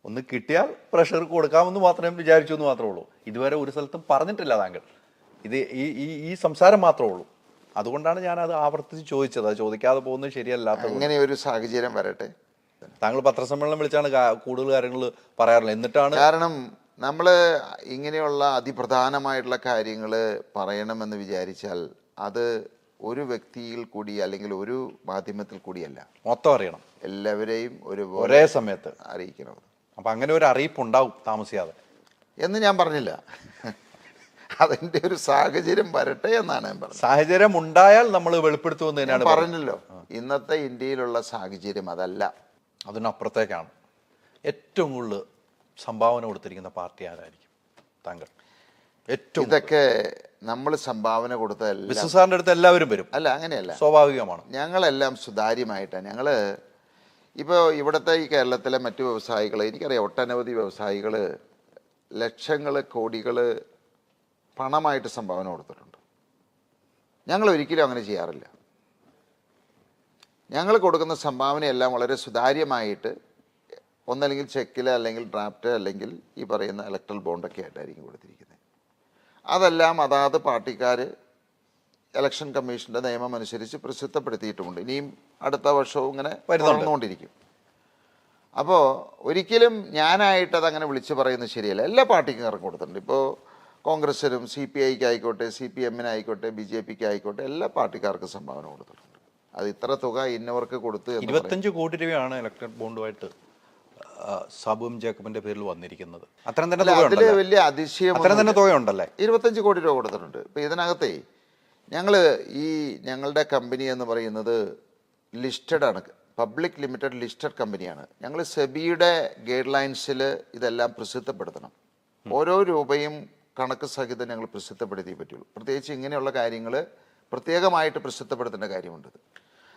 ഒന്ന് കിട്ടിയാൽ പ്രഷർ കൊടുക്കാമെന്ന് മാത്രമേ വിചാരിച്ചു എന്ന് മാത്രമേ ഉള്ളൂ. ഇതുവരെ ഒരു സ്ഥലത്തും പറഞ്ഞിട്ടില്ല താങ്കൾ. ഇത് ഈ സംസാരം മാത്രമേ ഉള്ളൂ. അതുകൊണ്ടാണ് ഞാനത് ആവർത്തിച്ച് ചോദിച്ചത്. അത് ചോദിക്കാതെ പോകുന്നത് ശരിയല്ലാത്ത. അങ്ങനെ ഒരു സാഹചര്യം വരട്ടെ. താങ്കൾ പത്രസമ്മേളനം വിളിച്ചാണ് കൂടുതൽ കാര്യങ്ങൾ പറയാറുള്ളത്. എന്നിട്ടാണ്, കാരണം നമ്മൾ ഇങ്ങനെയുള്ള അതിപ്രധാനമായിട്ടുള്ള കാര്യങ്ങൾ പറയണമെന്ന് വിചാരിച്ചാൽ അത് ഒരു വ്യക്തിയിൽ കൂടി അല്ലെങ്കിൽ ഒരു മാധ്യമത്തിൽ കൂടിയല്ല, മൊത്തം അറിയണം, എല്ലാവരെയും ഒരേ സമയത്ത് അറിയിക്കണം. അപ്പം അങ്ങനെ ഒരു അറിയിപ്പ് ഉണ്ടാവും താമസിയാതെ എന്ന് ഞാൻ പറഞ്ഞില്ല. അതിൻ്റെ ഒരു സാഹചര്യം വരട്ടെ എന്നാണ് ഞാൻ പറഞ്ഞത്. സാഹചര്യം ഉണ്ടായാൽ നമ്മൾ വെളിപ്പെടുത്തുമെന്ന് തന്നെയാണ് പറഞ്ഞല്ലോ. ഇന്നത്തെ ഇന്ത്യയിലുള്ള സാഹചര്യം അതല്ല, അതിനപ്പുറത്തേക്കാണ്. ഏറ്റവും കൂടുതൽ സംഭാവന കൊടുത്തിരിക്കുന്ന പാർട്ടി ആരായിരിക്കും താങ്കൾ? ഏറ്റവും ഇതൊക്കെ നമ്മൾ സംഭാവന കൊടുത്ത ബിസിനസ്സുകാരുടെ അടുത്ത് എല്ലാവരും വരും. അല്ല, അങ്ങനെയല്ല, സ്വാഭാവികമാണ്. ഞങ്ങളെല്ലാം സുതാര്യമായിട്ടാണ്. ഞങ്ങൾ ഇപ്പോൾ ഇവിടുത്തെ ഈ കേരളത്തിലെ മറ്റു വ്യവസായികൾ, എനിക്കറിയാം ഒട്ടനവധി വ്യവസായികൾ ലക്ഷങ്ങൾ കോടികൾ പണമായിട്ട് സംഭാവന കൊടുത്തിട്ടുണ്ട്. ഞങ്ങൾ ഒരിക്കലും അങ്ങനെ ചെയ്യാറില്ല. ഞങ്ങൾ കൊടുക്കുന്ന സംഭാവനയെല്ലാം വളരെ സുതാര്യമായിട്ട്, ഒന്നല്ലെങ്കിൽ ചെക്കിൽ, അല്ലെങ്കിൽ ഡ്രാഫ്റ്റ്, അല്ലെങ്കിൽ ഈ പറയുന്ന ഇലക്ട്രൽ ബോണ്ടൊക്കെ ആയിട്ടായിരിക്കും കൊടുത്തിരിക്കുന്നത്. അതെല്ലാം അതാത് പാർട്ടിക്കാർ ഇലക്ഷൻ കമ്മീഷൻ്റെ നിയമം അനുസരിച്ച് പ്രസിദ്ധപ്പെടുത്തിയിട്ടുമുണ്ട്. ഇനിയും അടുത്ത വർഷവും ഇങ്ങനെ വളർന്നുകൊണ്ടിരിക്കും. അപ്പോൾ ഒരിക്കലും ഞാനായിട്ടത് അങ്ങനെ വിളിച്ചു പറയുന്നത് ശരിയല്ല. എല്ലാ പാർട്ടിക്കും ഇറങ്ങി കൊടുത്തിട്ടുണ്ട്. ഇപ്പോൾ കോൺഗ്രസിനും CPIക്ക് ആയിക്കോട്ടെ, CPMനായിക്കോട്ടെ, BJPക്ക് ആയിക്കോട്ടെ, എല്ലാ പാർട്ടിക്കാർക്കും സംഭാവന കൊടുത്തിട്ടുണ്ട്. അത് ഇത്ര തുക ഇന്നവർക്ക് കൊടുത്ത് 25 കോടി രൂപയാണ് ഇലക്ട്രൽ ബോണ്ടുമായിട്ട് സാബുവും ജേക്കബിന്റെ പേരിൽ വന്നിരിക്കുന്നത്. അത്രയും തന്നെ അതിൽ വലിയ അതിശയം തുകയുണ്ടല്ലേ? 25 കോടി രൂപ കൊടുത്തിട്ടുണ്ട്. ഇപ്പം ഇതിനകത്തെ ഞങ്ങളുടെ കമ്പനി എന്ന് പറയുന്നത് ലിസ്റ്റഡ് ആണ്, പബ്ലിക് ലിമിറ്റഡ് ലിസ്റ്റഡ് കമ്പനിയാണ്. ഞങ്ങൾ സെബിയുടെ ഗൈഡ് ലൈൻസിൽ ഇതെല്ലാം പ്രസിദ്ധപ്പെടുത്തണം. ഓരോ രൂപയും കണക്ക് സഹിതം ഞങ്ങൾ പ്രസിദ്ധപ്പെടുത്തിയേ പറ്റുള്ളൂ. പ്രത്യേകിച്ച് ഇങ്ങനെയുള്ള കാര്യങ്ങൾ പ്രത്യേകമായിട്ട് പ്രസിദ്ധപ്പെടുത്തേണ്ട കാര്യമുണ്ട്.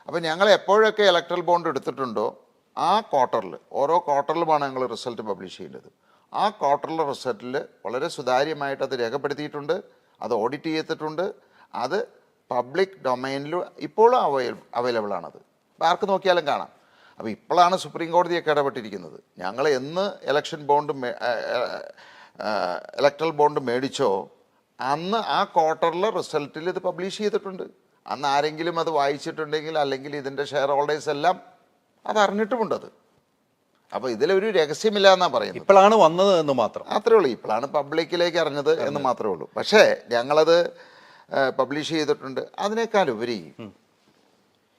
അപ്പോൾ ഞങ്ങൾ എപ്പോഴൊക്കെ ഇലക്ട്രൽ ബോണ്ട് എടുത്തിട്ടുണ്ടോ ആ ക്വാർട്ടറിൽ, ഓരോ ക്വാർട്ടറിലുമാണ് ഞങ്ങൾ റിസൾട്ട് പബ്ലിഷ് ചെയ്യേണ്ടത്. ആ ക്വാർട്ടറിലെ റിസൾട്ടിൽ വളരെ സുതാര്യമായിട്ട് അത് രേഖപ്പെടുത്തിയിട്ടുണ്ട്, അത് ഓഡിറ്റ് ചെയ്തിട്ടുണ്ട്, അത് പബ്ലിക് ഡൊമൈനിൽ ഇപ്പോഴും അവൈലബിൾ ആണത്. അപ്പോൾ ആർക്ക് നോക്കിയാലും കാണാം. അപ്പോൾ ഇപ്പോഴാണ് സുപ്രീം കോടതിയൊക്കെ ഇടപെട്ടിരിക്കുന്നത്. ഞങ്ങൾ എന്ന് ഇലക്ട്രൽ ബോണ്ട് മേടിച്ചോ അന്ന് ആ ക്വാർട്ടറിലെ റിസൾട്ടിൽ ഇത് പബ്ലിഷ് ചെയ്തിട്ടുണ്ട്. അന്ന് ആരെങ്കിലും അത് വായിച്ചിട്ടുണ്ടെങ്കിൽ, അല്ലെങ്കിൽ ഇതിൻ്റെ ഷെയർ ഹോൾഡേഴ്സ് എല്ലാം അത് അറിഞ്ഞിട്ടുമുണ്ടത്. അപ്പോൾ ഇതിലൊരു രഹസ്യമില്ല എന്നാണ് പറയുന്നത്. ഇപ്പോഴാണ് വന്നത് എന്ന് മാത്രം, അത്രേ ഉള്ളൂ. ഇപ്പോഴാണ് പബ്ലിക്കിലേക്ക് അറിഞ്ഞത് എന്ന് മാത്രമേ ഉള്ളൂ. പക്ഷേ ഞങ്ങളത് പബ്ലിഷ് ചെയ്തിട്ടുണ്ട്. അതിനേക്കാൾ ഉപരി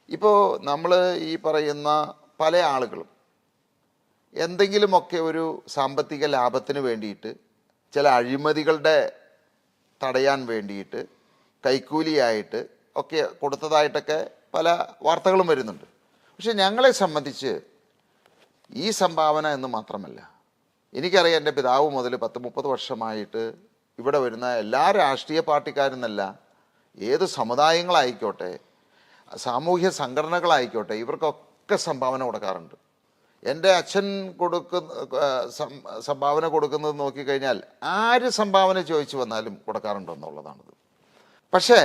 ഇപ്പോൾ നമ്മൾ ഈ പറയുന്ന പല ആളുകളും എന്തെങ്കിലുമൊക്കെ ഒരു സാമ്പത്തിക ലാഭത്തിന് വേണ്ടിയിട്ട്, ചില അഴിമതികളുടെ തടയാൻ വേണ്ടിയിട്ട് കൈക്കൂലിയായിട്ട് ഒക്കെ കൊടുത്തതായിട്ടൊക്കെ പല വാർത്തകളും വരുന്നുണ്ട്. പക്ഷെ ഞങ്ങളെ സംബന്ധിച്ച് ഈ സംഭാവന എന്ന് മാത്രമല്ല, എനിക്കറിയാം എൻ്റെ പിതാവ് മുതൽ 10-30 വർഷമായിട്ട് ഇവിടെ വരുന്ന എല്ലാ രാഷ്ട്രീയ പാർട്ടിക്കാരെന്നല്ല, ഏത് സമുദായങ്ങളായിക്കോട്ടെ, സാമൂഹ്യ സംഘടനകളായിക്കോട്ടെ, ഇവർക്കൊക്കെ സംഭാവന കൊടുക്കാറുണ്ട്. എൻ്റെ അച്ഛൻ സംഭാവന കൊടുക്കുന്നത് നോക്കിക്കഴിഞ്ഞാൽ ആര് സംഭാവന ചോദിച്ചു വന്നാലും കൊടുക്കാറുണ്ടോ എന്നുള്ളതാണത്. പക്ഷേ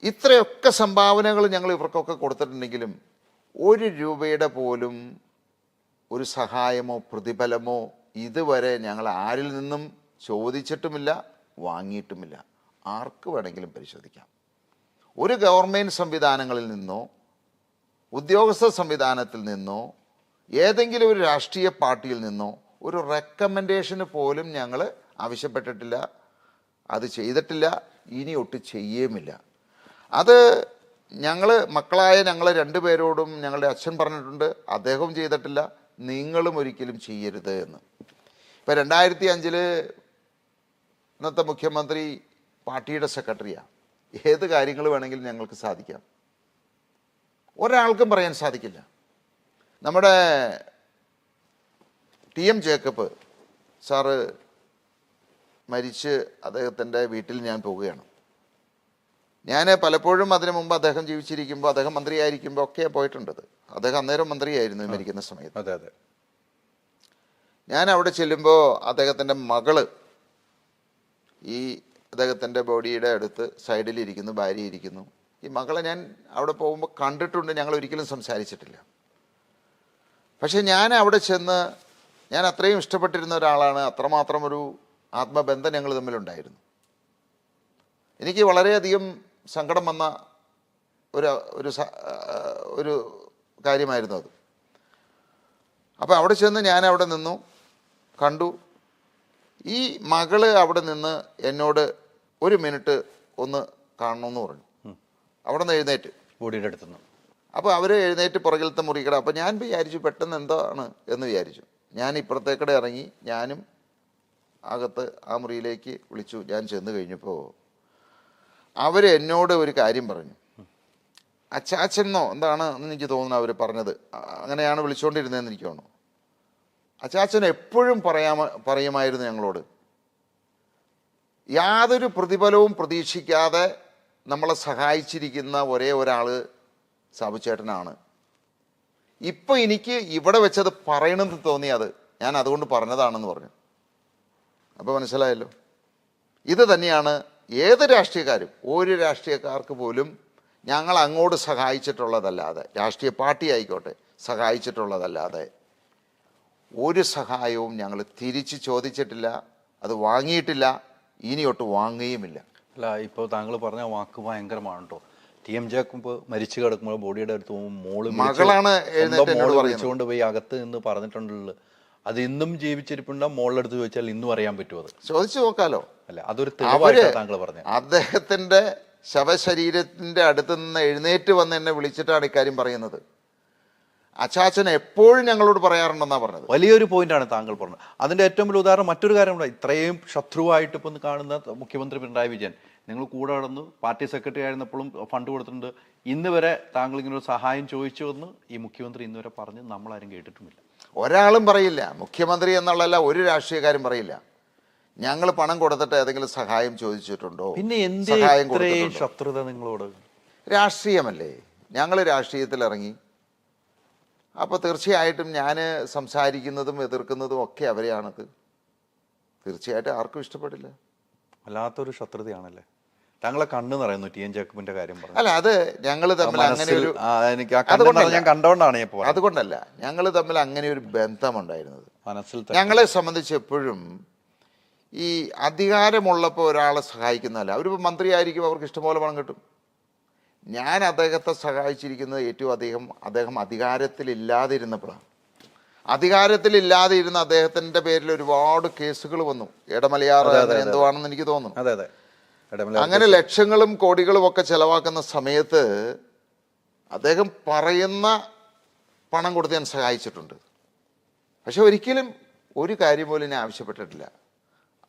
ഇത്രയൊക്കെ സംഭാവനകൾ ഞങ്ങൾ ഇവർക്കൊക്കെ കൊടുത്തിട്ടുണ്ടെങ്കിലും 1 രൂപയുടെ പോലും ഒരു സഹായമോ പ്രതിഫലമോ ഇതുവരെ ഞങ്ങൾ ആരിൽ നിന്നും ചോദിച്ചിട്ടുമില്ല, വാങ്ങിയിട്ടുമില്ല. ആർക്ക് വേണമെങ്കിലും പരിശോധിക്കാം. ഒരു ഗവൺമെൻറ് സംവിധാനങ്ങളിൽ നിന്നോ ഉദ്യോഗസ്ഥ സംവിധാനത്തിൽ നിന്നോ ഏതെങ്കിലും ഒരു രാഷ്ട്രീയ പാർട്ടിയിൽ നിന്നോ ഒരു റെക്കമെൻഡേഷന് പോലും ഞങ്ങൾ ആവശ്യപ്പെട്ടിട്ടില്ല, അത് ചെയ്തിട്ടില്ല, ഇനി ഒട്ട് ചെയ്യുമില്ല. അത് മക്കളായ ഞങ്ങൾ 2 പേരോടും ഞങ്ങളുടെ അച്ഛൻ പറഞ്ഞിട്ടുണ്ട്, അദ്ദേഹവും ചെയ്തിട്ടില്ല, നിങ്ങളും ഒരിക്കലും ചെയ്യരുത് എന്ന്. ഇപ്പം 2005 ഇന്നത്തെ മുഖ്യമന്ത്രി പാർട്ടിയുടെ സെക്രട്ടറിയാണ്. ഏത് കാര്യങ്ങൾ വേണമെങ്കിലും ഞങ്ങൾക്ക് സാധിക്കാം, ഒരാൾക്കും പറയാൻ സാധിക്കില്ല. നമ്മുടെ TM ജേക്കബ് സാറ് മരിച്ച് അദ്ദേഹത്തിൻ്റെ വീട്ടിൽ ഞാൻ പോവുകയാണ്. ഞാൻ പലപ്പോഴും അതിനു മുമ്പ് അദ്ദേഹം ജീവിച്ചിരിക്കുമ്പോൾ, അദ്ദേഹം മന്ത്രിയായിരിക്കുമ്പോൾ ഒക്കെ പോയിട്ടുണ്ടത്. അദ്ദേഹം അന്നേരം മന്ത്രിയായിരുന്നു മരിക്കുന്ന സമയത്ത്. അതെ അതെ. ഞാൻ അവിടെ ചെല്ലുമ്പോൾ അദ്ദേഹത്തിൻ്റെ മകള് ഈ അദ്ദേഹത്തിൻ്റെ ബോഡിയുടെ അടുത്ത് സൈഡിലിരിക്കുന്നു, ഭാര്യ ഇരിക്കുന്നു. ഈ മകളെ ഞാൻ അവിടെ പോകുമ്പോൾ കണ്ടിട്ടുണ്ട്, ഞങ്ങൾ ഒരിക്കലും സംസാരിച്ചിട്ടില്ല. പക്ഷെ ഞാൻ അവിടെ ചെന്ന്, ഞാൻ അത്രയും ഇഷ്ടപ്പെട്ടിരുന്ന ഒരാളാണ്, അത്രമാത്രം ഒരു ആത്മബന്ധം ഞങ്ങൾ തമ്മിലുണ്ടായിരുന്നു. എനിക്ക് വളരെയധികം സങ്കടം വന്ന ഒരു കാര്യമായിരുന്നു അത്. അപ്പോൾ അവിടെ ചെന്ന് ഞാൻ അവിടെ നിന്നു, കണ്ടു. ഈ മകള് അവിടെ നിന്ന് എന്നോട് 1 മിനിറ്റ് ഒന്ന് കാണണമെന്ന് പറഞ്ഞു. അവിടെ നിന്ന് എഴുന്നേറ്റ് ബോഡിയുടെ അടുത്തുനിന്ന്. അപ്പോൾ അവർ എഴുന്നേറ്റ് പുറകിലത്തെ മുറിക്കട. അപ്പോൾ ഞാൻ വിചാരിച്ചു പെട്ടെന്ന് എന്താണ് എന്ന് വിചാരിച്ചു. ഞാൻ ഇപ്പുറത്തേക്കടെ ഇറങ്ങി, ഞാനും അകത്ത് ആ മുറിയിലേക്ക് വിളിച്ചു. ഞാൻ ചെന്ന് കഴിഞ്ഞപ്പോൾ അവർ എന്നോട് ഒരു കാര്യം പറഞ്ഞു. അച്ചാച്ചനോ എന്താണ് എന്ന് എനിക്ക് തോന്നുന്നു അവർ പറഞ്ഞത്, അങ്ങനെയാണ് വിളിച്ചുകൊണ്ടിരുന്നതെന്ന് എനിക്ക് തോന്നുന്നു. അച്ചാച്ചൻ എപ്പോഴും പറയുമായിരുന്നു ഞങ്ങളോട്, യാതൊരു പ്രതിഫലവും പ്രതീക്ഷിക്കാതെ നമ്മളെ സഹായിച്ചിരിക്കുന്ന ഒരേ ഒരാൾ സാബുച്ചേട്ടനാണ്. ഇപ്പം എനിക്ക് ഇവിടെ വെച്ചത് പറയണമെന്ന് തോന്നിയത് ഞാൻ അതുകൊണ്ട് പറഞ്ഞതാണെന്ന് പറഞ്ഞു. അപ്പോൾ മനസ്സിലായല്ലോ, ഇത് തന്നെയാണ് ഏത് രാഷ്ട്രീയക്കാരും, ഒരു രാഷ്ട്രീയക്കാർക്ക് പോലും ഞങ്ങൾ അങ്ങോട്ട് സഹായിച്ചിട്ടുള്ളതല്ലാതെ, രാഷ്ട്രീയ പാർട്ടി ആയിക്കോട്ടെ, സഹായിച്ചിട്ടുള്ളതല്ലാതെ ഒരു സഹായവും ഞങ്ങൾ തിരിച്ച് ചോദിച്ചിട്ടില്ല, അത് വാങ്ങിയിട്ടില്ല, ഇനിയൊട്ട് വാങ്ങുകയുമില്ല. അല്ല, ഇപ്പോൾ താങ്കൾ പറഞ്ഞ വാക്ക് ഭയങ്കരമാണ് കേട്ടോ. TM ജേക്കബ് മരിച്ചു കിടക്കുമ്പോൾ ബോഡിയുടെ അടുത്ത് പോകുമ്പോൾ മകളാണ് വിളിച്ചുകൊണ്ട് പോയി അകത്ത് നിന്ന് പറഞ്ഞിട്ടുണ്ടല്ലോ. അത് ഇന്നും ജീവിച്ചിരിപ്പുണ്ട മോളുടെ അടുത്ത് ചോദിച്ചാൽ ഇന്നും അറിയാൻ പറ്റുമോ? അത് ചോദിച്ചു നോക്കാലോ. അല്ല, അതൊരു തെളിവായിട്ടാണ് താങ്കൾ പറഞ്ഞത്. അദ്ദേഹത്തിന്റെ ശവശരീരത്തിന്റെ അടുത്ത് നിന്ന് എഴുന്നേറ്റ് വന്ന് എന്നെ വിളിച്ചിട്ടാണ് ഇക്കാര്യം പറയുന്നത്. അച്ചാച്ചൻ എപ്പോഴും ഞങ്ങളോട് പറയാറുണ്ടെന്നാ പറഞ്ഞത്. വലിയൊരു പോയിന്റാണ് താങ്കൾ പറഞ്ഞത്. അതിന്റെ ഏറ്റവും വലിയ ഉദാഹരണം മറ്റൊരു കാര്യമുണ്ട്. ഇത്രയും ശത്രുവായിട്ട് ഇപ്പം കാണുന്ന മുഖ്യമന്ത്രി പിണറായി വിജയൻ, നിങ്ങൾ കൂടെ നടന്നു, പാർട്ടി സെക്രട്ടറി ആയിരുന്നപ്പോഴും ഫണ്ട് കൊടുത്തിട്ടുണ്ട്. ഇന്ന് വരെ താങ്കൾ ഇങ്ങനെ ഒരു സഹായം ചോദിച്ചു എന്ന് ഈ മുഖ്യമന്ത്രി ഇന്ന് വരെ പറഞ്ഞ് നമ്മളാരും കേട്ടിട്ടുമില്ല. ഒരാളും പറയില്ല, മുഖ്യമന്ത്രി എന്നുള്ളതല്ല, ഒരു രാഷ്ട്രീയക്കാരും പറയില്ല ഞങ്ങൾ പണം കൊടുത്തിട്ട് ഏതെങ്കിലും സഹായം ചോദിച്ചിട്ടുണ്ടോ. പിന്നെ സഹായം ശത്രുത നിങ്ങളോട്? രാഷ്ട്രീയമല്ലേ, ഞങ്ങൾ രാഷ്ട്രീയത്തിൽ ഇറങ്ങി. അപ്പോൾ തീർച്ചയായിട്ടും ഞാൻ സംസാരിക്കുന്നതും എതിർക്കുന്നതും ഒക്കെ അവരെയാണത്. തീർച്ചയായിട്ടും ആർക്കും ഇഷ്ടപ്പെടില്ല. വല്ലാത്തൊരു ശത്രുതയാണല്ലേ. താങ്കളെ കണ്ണ് നിറയുന്നു TM ജേക്കബിന്റെ കാര്യം പറഞ്ഞു. അല്ല, അത് ഞങ്ങൾ തമ്മിൽ അങ്ങനെ ഒരു, അതുകൊണ്ടല്ല, ഞങ്ങൾ തമ്മിൽ അങ്ങനെ ഒരു ബന്ധമുണ്ടായിരുന്നത്. മനസ്സിൽ ഞങ്ങളെ സംബന്ധിച്ച് എപ്പോഴും ഈ അധികാരമുള്ളപ്പോൾ ഒരാളെ സഹായിക്കുന്നതല്ല. അവരിപ്പോൾ മന്ത്രിയായിരിക്കും, അവർക്ക് ഇഷ്ടംപോലെ പണം കിട്ടും. ഞാൻ അദ്ദേഹത്തെ സഹായിച്ചിരിക്കുന്നത് ഏറ്റവും അധികം അദ്ദേഹം അധികാരത്തിലില്ലാതിരുന്നപ്പോഴാണ്. അധികാരത്തിലില്ലാതെ ഇരുന്ന അദ്ദേഹത്തിൻ്റെ പേരിൽ ഒരുപാട് കേസുകൾ വന്നു. ഇടമലയാർ എന്തുവാണെന്ന് എനിക്ക് തോന്നുന്നു. അതെ അതെ. അങ്ങനെ ലക്ഷങ്ങളും കോടികളും ഒക്കെ ചെലവാക്കുന്ന സമയത്ത് അദ്ദേഹം പറയുന്ന പണം കൊടുത്ത് ഞാൻ സഹായിച്ചിട്ടുണ്ട്. പക്ഷെ ഒരിക്കലും ഒരു കാര്യം പോലും ഞാൻ ആവശ്യപ്പെട്ടിട്ടില്ല.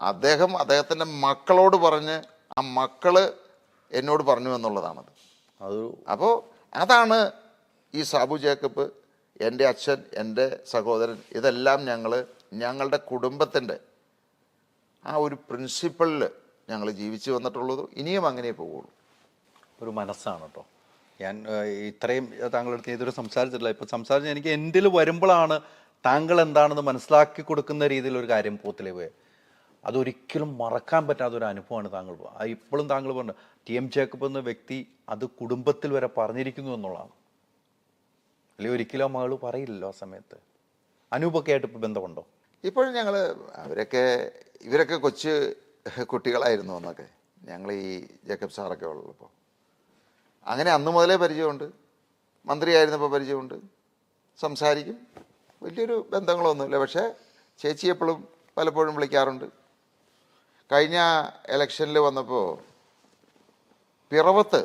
അദ്ദേഹത്തിൻ്റെ മക്കളോട് പറഞ്ഞ് ആ മക്കള് എന്നോട് പറഞ്ഞു എന്നുള്ളതാണത്. അപ്പോൾ അതാണ് ഈ സാബു ജേക്കബ്, എൻ്റെ അച്ഛൻ, എൻ്റെ സഹോദരൻ, ഇതെല്ലാം ഞങ്ങളുടെ കുടുംബത്തിൻ്റെ ആ ഒരു പ്രിൻസിപ്പളിൽ ഞങ്ങൾ ജീവിച്ചു വന്നിട്ടുള്ളത്. ഇനിയും അങ്ങനെ പോവുള്ളൂ. ഒരു മനസ്സാണ് കേട്ടോ. ഞാൻ ഇത്രയും താങ്കളുടെ അടുത്ത് ഇതുവരെ സംസാരിച്ചിട്ടില്ല. ഇപ്പം സംസാരിച്ച് എനിക്ക് എൻ്റെ വരുമ്പോഴാണ് താങ്കൾ എന്താണെന്ന് മനസ്സിലാക്കി കൊടുക്കുന്ന രീതിയിൽ ഒരു കാര്യം പോത്തിലേ പോയത്. അതൊരിക്കലും മറക്കാൻ പറ്റാത്തൊരു അനുഭവമാണ് താങ്കൾ. ഇപ്പോഴും താങ്കൾ പറഞ്ഞു TM ജേക്കബ് എന്ന വ്യക്തി അത് കുടുംബത്തിൽ വരെ പറഞ്ഞിരിക്കുന്നു എന്നുള്ളതാണ്. അല്ലെങ്കിൽ ഒരിക്കലും മകൾ പറയില്ലല്ലോ ആ സമയത്ത്. അനൂപൊക്കെ ആയിട്ട് ഇപ്പോൾ ബന്ധമുണ്ടോ? ഇപ്പോഴും ഞങ്ങൾ ഇവരൊക്കെ കൊച്ചു കുട്ടികളായിരുന്നു എന്നൊക്കെ, ഞങ്ങൾ ഈ ജേക്കബ് സാറൊക്കെ ഉള്ളപ്പോൾ. അങ്ങനെ അന്ന് മുതലേ പരിചയമുണ്ട്, മന്ത്രിയായിരുന്നപ്പോൾ പരിചയമുണ്ട്, സംസാരിക്കും. വലിയൊരു ബന്ധങ്ങളൊന്നുമില്ല. പക്ഷേ ചേച്ചി എപ്പോഴും പലപ്പോഴും വിളിക്കാറുണ്ട്. കഴിഞ്ഞ ഇലക്ഷനിൽ വന്നപ്പോൾ പിറവത്ത്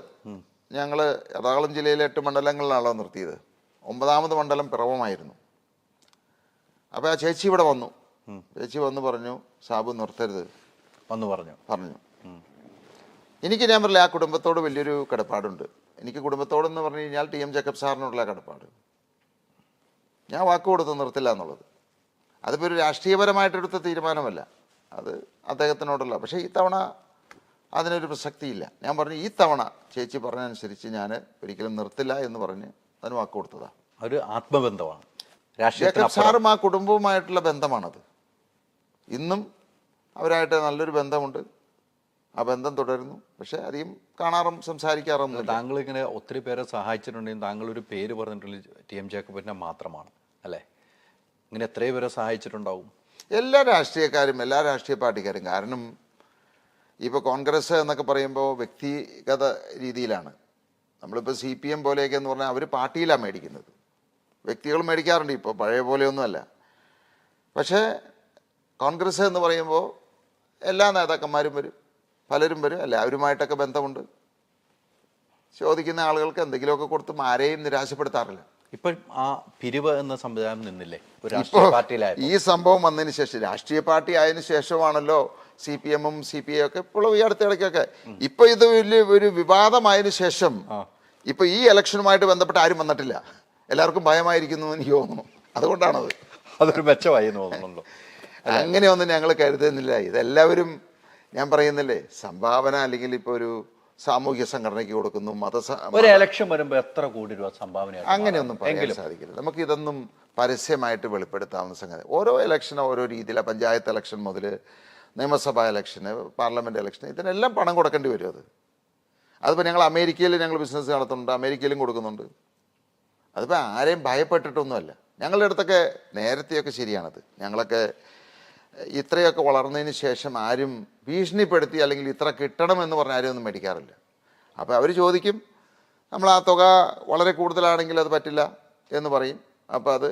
ഞങ്ങൾ എറണാകുളം ജില്ലയിലെ 8 മണ്ഡലങ്ങളിലാണല്ലോ നിർത്തിയത്. 9ാമത് മണ്ഡലം പിറവമായിരുന്നു. അപ്പോൾ ആ ചേച്ചി ഇവിടെ വന്നു. ചേച്ചി വന്ന് പറഞ്ഞു, സാബു നിർത്തരുത് വന്നു പറഞ്ഞു. എനിക്ക്, ഞാൻ പറഞ്ഞില്ല, ആ കുടുംബത്തോട് വലിയൊരു കടപ്പാടുണ്ട് എനിക്ക്. കുടുംബത്തോടെന്ന് പറഞ്ഞു കഴിഞ്ഞാൽ TM ജേക്കബ് സാറിനോടുള്ള കടപ്പാട്. ഞാൻ വാക്ക് കൊടുത്ത് നിർത്തില്ല എന്നുള്ളത്. അതിപ്പോൾ ഒരു രാഷ്ട്രീയപരമായിട്ടെടുത്ത തീരുമാനമല്ല, അത് അദ്ദേഹത്തിനോടുള്ള. പക്ഷേ ഈ തവണ അതിനൊരു പ്രസക്തിയില്ല. ഞാൻ പറഞ്ഞു ഈ തവണ ചേച്ചി പറഞ്ഞതനുസരിച്ച് ഞാൻ ഒരിക്കലും നിർത്തില്ല എന്ന് പറഞ്ഞ് അതിന് വാക്ക് കൊടുത്തതാണ്. ഒരു ആത്മബന്ധമാണ് ജേക്കബ് രാഷ്ട്രീയത്തിന് സാറും ആ കുടുംബവുമായിട്ടുള്ള ബന്ധമാണത്. ഇന്നും അവരായിട്ട് നല്ലൊരു ബന്ധമുണ്ട്. ആ ബന്ധം തുടരുന്നു. പക്ഷെ അധികം കാണാറും സംസാരിക്കാറൊന്നും താങ്കൾ ഇങ്ങനെ ഒത്തിരി പേരെ സഹായിച്ചിട്ടുണ്ടെങ്കിൽ താങ്കൾ ഒരു പേര് പറഞ്ഞിട്ടുള്ളത് TM ജേക്കബിനെ മാത്രമാണ് അല്ലേ? ഇങ്ങനെ എത്രയോ പേരെ സഹായിച്ചിട്ടുണ്ടാവും? എല്ലാ രാഷ്ട്രീയക്കാരും, എല്ലാ രാഷ്ട്രീയ പാർട്ടിക്കാരും. കാരണം ഇപ്പോൾ കോൺഗ്രസ് എന്നൊക്കെ പറയുമ്പോൾ വ്യക്തിഗത രീതിയിലാണ്. നമ്മളിപ്പോൾ CPM പോലെയൊക്കെ എന്ന് പറഞ്ഞാൽ അവർ പാർട്ടിയിലാണ് മേടിക്കുന്നത്. വ്യക്തികൾ മേടിക്കാറുണ്ട്, ഇപ്പോൾ പഴയ പോലെയൊന്നുമല്ല. പക്ഷേ കോൺഗ്രസ് എന്ന് പറയുമ്പോൾ എല്ലാ നേതാക്കന്മാരും വരും, പലരും വരും, എല്ലാവരുമായിട്ടൊക്കെ ബന്ധമുണ്ട്. ചോദിക്കുന്ന ആളുകൾക്ക് എന്തെങ്കിലുമൊക്കെ കൊടുത്തും ആരെയും നിരാശപ്പെടുത്താറില്ല. ഇപ്പം ആ പിരിവ് എന്ന സംവിധാനം നിന്നില്ലേ ഒരു ഇപ്പോൾ രാഷ്ട്രീയ പാർട്ടിയിലായി? ഈ സംഭവം വന്നതിന് ശേഷം, രാഷ്ട്രീയ പാർട്ടി ആയതിനു ശേഷമാണല്ലോ CPM ഉം CPI ഒക്കെ ഇപ്പോഴും ഈ അടുത്തിടയ്ക്കൊക്കെ. ഇപ്പൊ ഇത് വലിയ ഒരു വിവാദമായതിനു ശേഷം ഇപ്പൊ ഈ ഇലക്ഷനുമായിട്ട് ബന്ധപ്പെട്ട് ആരും വന്നിട്ടില്ല. എല്ലാവർക്കും ഭയമായിരിക്കുന്നു എന്ന് എനിക്ക് തോന്നുന്നു. അതുകൊണ്ടാണത്. അതൊരു മെച്ചമായി തോന്നുന്നുണ്ടോ? അങ്ങനെയൊന്നും ഞങ്ങൾ കരുതുന്നില്ല. ഇതെല്ലാവരും ഞാൻ പറയുന്നില്ലേ, സംഭാവന അല്ലെങ്കിൽ ഇപ്പോൾ ഒരു സാമൂഹ്യ സംഘടനയ്ക്ക് കൊടുക്കുന്നു, ഒരു ഇലക്ഷൻ വരുമ്പോൾ എത്ര കോടി രൂപ സംഭാവന? അങ്ങനെയൊന്നും പറയാൻ സാധിക്കില്ല. നമുക്ക് ഇതൊന്നും പരസ്യമായിട്ട് വെളിപ്പെടുത്താവുന്ന സംഗതി. ഓരോ ഇലക്ഷനും ഓരോ രീതിയിലാണ്. പഞ്ചായത്ത് ഇലക്ഷൻ മുതൽ നിയമസഭാ ഇലക്ഷന്, പാർലമെൻറ്റ് ഇലക്ഷന്, ഇതിനെല്ലാം പണം കൊടുക്കേണ്ടി വരും. അതിപ്പോൾ ഞങ്ങൾ അമേരിക്കയിൽ ഞങ്ങൾ ബിസിനസ് നടത്തുന്നുണ്ട്, അമേരിക്കയിലും കൊടുക്കുന്നുണ്ട്. അതിപ്പോൾ ആരെയും ഭയപ്പെട്ടിട്ടൊന്നുമല്ല. ഞങ്ങളുടെ അടുത്തൊക്കെ നേരത്തെയൊക്കെ ശരിയാണത്. ഞങ്ങളൊക്കെ ഇത്രയൊക്കെ വളർന്നതിന് ശേഷം ആരും ഭീഷണിപ്പെടുത്തി അല്ലെങ്കിൽ ഇത്ര കിട്ടണമെന്ന് പറഞ്ഞ് ആരും ഒന്നും മേടിക്കാറില്ല. അപ്പോൾ അവർ ചോദിക്കും, നമ്മൾ ആ തുക വളരെ കൂടുതലാണെങ്കിൽ അത് പറ്റില്ല എന്ന് പറയും. അപ്പോൾ അത്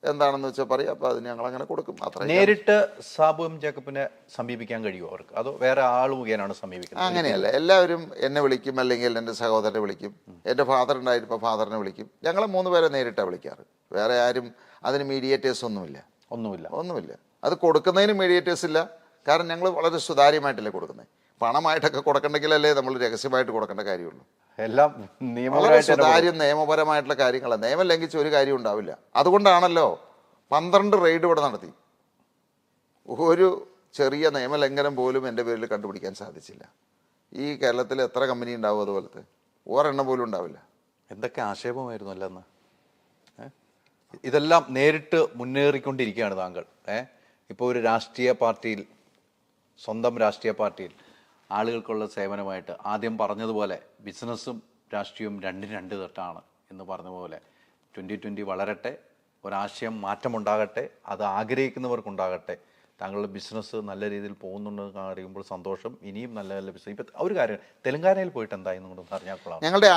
എന്താണെന്ന് വെച്ചാൽ പറയും. അപ്പോൾ അത് ഞങ്ങളങ്ങനെ കൊടുക്കും. അത്ര നേരിട്ട് സാബു ജേക്കബിനെ സമീപിക്കാൻ കഴിയുമോ അവർക്ക്? അതോ വേറെ ആൾ മുഖേനയാണ് സമീപിക്കുന്നത്? അങ്ങനെയല്ല, എല്ലാവരും എന്നെ വിളിക്കും, അല്ലെങ്കിൽ എൻ്റെ സഹോദരനെ വിളിക്കും. എൻ്റെ ഫാദർ ഉണ്ടായിരുന്നപ്പോൾ ഫാദറിനെ വിളിക്കും. ഞങ്ങളെ 3 പേരെ നേരിട്ടാണ് വിളിക്കാറ്. വേറെ ആരും അതിന് മീഡിയേറ്റേഴ്സ് ഒന്നുമില്ല. അത് കൊടുക്കുന്നതിന് മീഡിയേറ്റേഴ്സ് ഇല്ല. കാരണം ഞങ്ങൾ വളരെ സുതാര്യമായിട്ടല്ലേ കൊടുക്കുന്നത്. പണമായിട്ടൊക്കെ കൊടുക്കണ്ടെങ്കിലല്ലേ നമ്മൾ രഹസ്യമായിട്ട് കൊടുക്കേണ്ട കാര്യമുള്ളൂ. എല്ലാം വളരെ സുതാര്യം, നിയമപരമായിട്ടുള്ള കാര്യങ്ങളാണ്. നിയമം ലംഘിച്ച് ഒരു കാര്യം ഉണ്ടാവില്ല. അതുകൊണ്ടാണല്ലോ 12 റെയ്ഡ് ഇവിടെ നടത്തി. ഒരു ചെറിയ നിയമലംഘനം പോലും എൻ്റെ പേരിൽ കണ്ടുപിടിക്കാൻ സാധിച്ചില്ല. ഈ കേരളത്തിൽ എത്ര കമ്പനി ഉണ്ടാവും അതുപോലത്തെ? ഒരെണ്ണം പോലും ഉണ്ടാവില്ല. എന്തൊക്കെ ആക്ഷേപമായിരുന്നു അല്ലെന്ന്. ഇതെല്ലാം നേരിട്ട് മുന്നേറിക്കൊണ്ടിരിക്കുകയാണ് താങ്കൾ. ഇപ്പോൾ ഒരു രാഷ്ട്രീയ പാർട്ടിയിൽ, സ്വന്തം രാഷ്ട്രീയ പാർട്ടിയിൽ ആളുകൾക്കുള്ള സേവനമായിട്ട് ആദ്യം പറഞ്ഞതുപോലെ ബിസിനസ്സും രാഷ്ട്രീയവും രണ്ടും രണ്ട് തട്ടാണ് എന്ന് പറഞ്ഞ പോലെ 2020 വളരട്ടെ, ഒരാശയം മാറ്റമുണ്ടാകട്ടെ, അത് ആഗ്രഹിക്കുന്നവർക്കുണ്ടാകട്ടെ. താങ്കളുടെ ബിസിനസ് നല്ല രീതിയിൽ പോകുന്നുണ്ടെന്ന് അറിയുമ്പോൾ സന്തോഷം. ഇനിയും നല്ല നല്ല ബിസിനസ്. ഇപ്പം ഒരു കാര്യം, തെലങ്കാനയിൽ പോയിട്ട് എന്തായെന്ന് കൂടെ അറിഞ്ഞാൽ കൊള്ളാം. ഞങ്ങളുടെ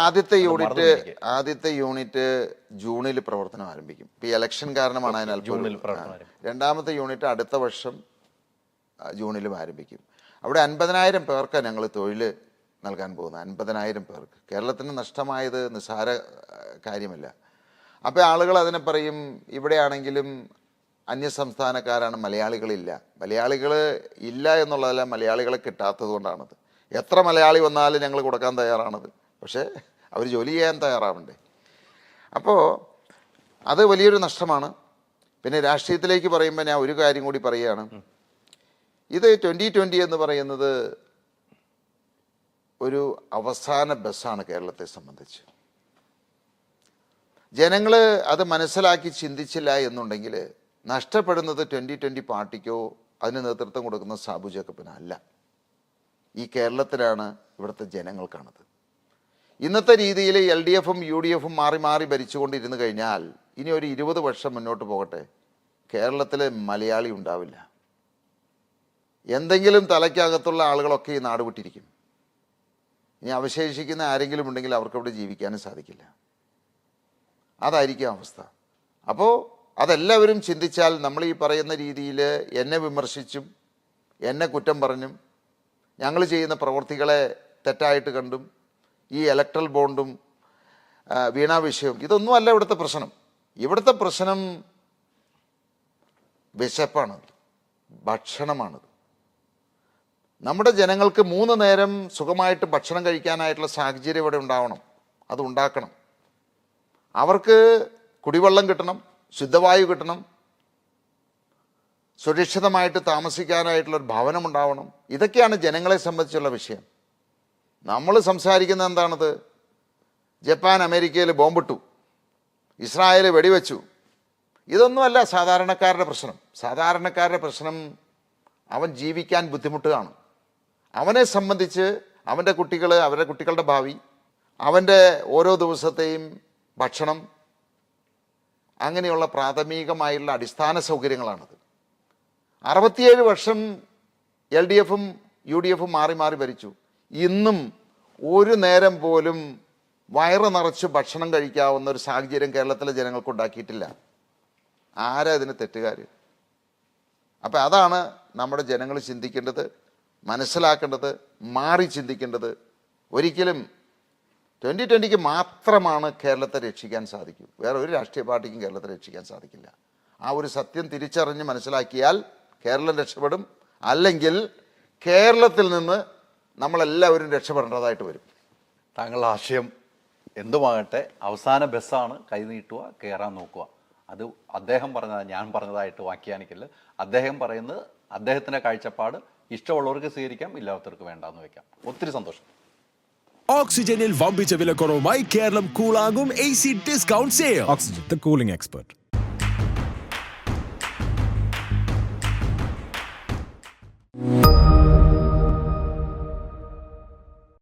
ആദ്യത്തെ യൂണിറ്റ് ജൂണിൽ പ്രവർത്തനം ആരംഭിക്കും. ഇപ്പോൾ ഈ ഇലക്ഷൻ കാരണമാണ് അതിനാൽ ജൂണിൽ പ്രവർത്തനം. രണ്ടാമത്തെ യൂണിറ്റ് അടുത്ത വർഷം ജൂണിലും ആരംഭിക്കും. അവിടെ 50,000 പേർക്ക് ഞങ്ങൾ തൊഴിൽ നൽകാൻ പോകുന്നത്. 50,000 പേർക്ക്. കേരളത്തിന് നഷ്ടമായത് നിസ്സാര കാര്യമല്ല. അപ്പോൾ ആളുകൾ അതിനെ പറയും, ഇവിടെയാണെങ്കിലും അന്യസംസ്ഥാനക്കാരാണ്, മലയാളികളില്ല. മലയാളികൾ ഇല്ല എന്നുള്ളതല്ല, മലയാളികളെ കിട്ടാത്തത് കൊണ്ടാണത്. എത്ര മലയാളി വന്നാലും ഞങ്ങൾ കൊടുക്കാൻ തയ്യാറാണത്. പക്ഷേ അവർ ജോലി ചെയ്യാൻ തയ്യാറാവണ്ടേ. അപ്പോൾ അത് വലിയൊരു നഷ്ടമാണ്. പിന്നെ രാഷ്ട്രീയത്തിലേക്ക് പറയുമ്പോൾ ഞാൻ ഒരു കാര്യം കൂടി പറയുകയാണ്. ഇത് 2020 എന്ന് പറയുന്നത് ഒരു അവസാന ബസ്സാണ് കേരളത്തെ സംബന്ധിച്ച്. ജനങ്ങൾ അത് മനസ്സിലാക്കി ചിന്തിച്ചില്ല എന്നുണ്ടെങ്കിൽ നഷ്ടപ്പെടുന്നത് 2020 പാർട്ടിക്കോ അതിന് നേതൃത്വം കൊടുക്കുന്ന സാബു ജേക്കബിനല്ല, ഈ കേരളത്തിലാണ്, ഇവിടുത്തെ ജനങ്ങൾക്കാണത്. ഇന്നത്തെ രീതിയിൽ LDFും UDFും മാറി മാറി ഭരിച്ചുകൊണ്ടിരുന്നു കഴിഞ്ഞാൽ ഇനി ഒരു 20 വർഷം മുന്നോട്ട് പോകട്ടെ, കേരളത്തിൽ മലയാളി ഉണ്ടാവില്ല. എന്തെങ്കിലും തലയ്ക്കകത്തുള്ള ആളുകളൊക്കെ ഈ നാട് വിട്ടിരിക്കും. ഇനി അവശേഷിക്കുന്ന ആരെങ്കിലും ഉണ്ടെങ്കിൽ അവർക്കവിടെ ജീവിക്കാനും സാധിക്കില്ല. അതായിരിക്കും അവസ്ഥ. അപ്പോൾ അതെല്ലാവരും ചിന്തിച്ചാൽ നമ്മൾ ഈ പറയുന്ന രീതിയിൽ എന്നെ വിമർശിച്ചും എന്നെ കുറ്റം പറഞ്ഞും ഞങ്ങൾ ചെയ്യുന്ന പ്രവൃത്തികളെ തെറ്റായിട്ട് കണ്ടും ഈ ഇലക്ട്രൽ ബോണ്ടും വീണാ വിഷയവും ഇതൊന്നുമല്ല ഇവിടുത്തെ പ്രശ്നം. ഇവിടുത്തെ പ്രശ്നം വിശപ്പാണ്, ഭക്ഷണമാണത്. നമ്മുടെ ജനങ്ങൾക്ക് 3 നേരം സുഖമായിട്ട് ഭക്ഷണം കഴിക്കാനായിട്ടുള്ള സാഹചര്യം ഇവിടെ ഉണ്ടാവണം. അത് ഉണ്ടാക്കണം. അവർക്ക് കുടിവെള്ളം കിട്ടണം, ശുദ്ധവായു കിട്ടണം, സുരക്ഷിതമായിട്ട് താമസിക്കാനായിട്ടുള്ളൊരു ഭവനം ഉണ്ടാവണം. ഇതൊക്കെയാണ് ജനങ്ങളെ സംബന്ധിച്ചുള്ള വിഷയം. നമ്മൾ സംസാരിക്കുന്നത് എന്താണത്? ജപ്പാൻ അമേരിക്കയിൽ ബോംബിട്ടു, ഇസ്രായേൽ വെടിവെച്ചു. ഇതൊന്നുമല്ല സാധാരണക്കാരുടെ പ്രശ്നം. സാധാരണക്കാരുടെ പ്രശ്നം അവൻ ജീവിക്കാൻ ബുദ്ധിമുട്ടുകയാണ്. അവനെ സംബന്ധിച്ച് അവൻ്റെ കുട്ടികൾ, അവരുടെ കുട്ടികളുടെ ഭാവി, അവൻ്റെ ഓരോ ദിവസത്തെയും ഭക്ഷണം, അങ്ങനെയുള്ള പ്രാഥമികമായുള്ള അടിസ്ഥാന സൗകര്യങ്ങളാണത്. 67 വർഷം LDFും UDFും മാറി മാറി ഭരിച്ചു. ഇന്നും ഒരു നേരം പോലും വയറ് നിറച്ച് ഭക്ഷണം കഴിക്കാവുന്ന ഒരു സാഹചര്യം കേരളത്തിലെ ജനങ്ങൾക്ക് ഉണ്ടാക്കിയിട്ടില്ല. ആരാ ഇതിന് തെറ്റുകാർ? അപ്പം അതാണ് നമ്മുടെ ജനങ്ങൾ ചിന്തിക്കേണ്ടത്, മനസ്സിലാക്കേണ്ടത്, മാറി ചിന്തിക്കേണ്ടത്. ഒരിക്കലും 2020 മാത്രമാണ് കേരളത്തെ രക്ഷിക്കാൻ സാധിക്കൂ. വേറെ ഒരു രാഷ്ട്രീയ പാർട്ടിക്കും കേരളത്തെ രക്ഷിക്കാൻ സാധിക്കില്ല. ആ ഒരു സത്യം തിരിച്ചറിഞ്ഞ് മനസ്സിലാക്കിയാൽ കേരളം രക്ഷപ്പെടും. അല്ലെങ്കിൽ കേരളത്തിൽ നിന്ന് നമ്മളെല്ലാവരും രക്ഷപ്പെടേണ്ടതായിട്ട് വരും. താങ്കളുടെ ആശയം എന്തുമാകട്ടെ, അവസാന ബസ്സാണ്, കൈ നീട്ടുക, കയറാൻ നോക്കുക. അത് അദ്ദേഹം പറഞ്ഞത് ഞാൻ പറഞ്ഞതായിട്ട് വ്യാഖ്യാനിക്കില്ല. അദ്ദേഹം പറയുന്നത് അദ്ദേഹത്തിൻ്റെ കാഴ്ചപ്പാട് ഇഷ്ടമുള്ളവർക്ക് സ്വീകരിക്കാം, ഇല്ലാത്തവർക്ക് വേണ്ടാന്ന് വെക്കാം. ഒത്തിരി സന്തോഷം. ഓക്സിജനിൽ വമ്പിച്ച വിലക്കുറവുമായി കേരളം കൂളാകും AC discount sale. Oxygen, the cooling expert.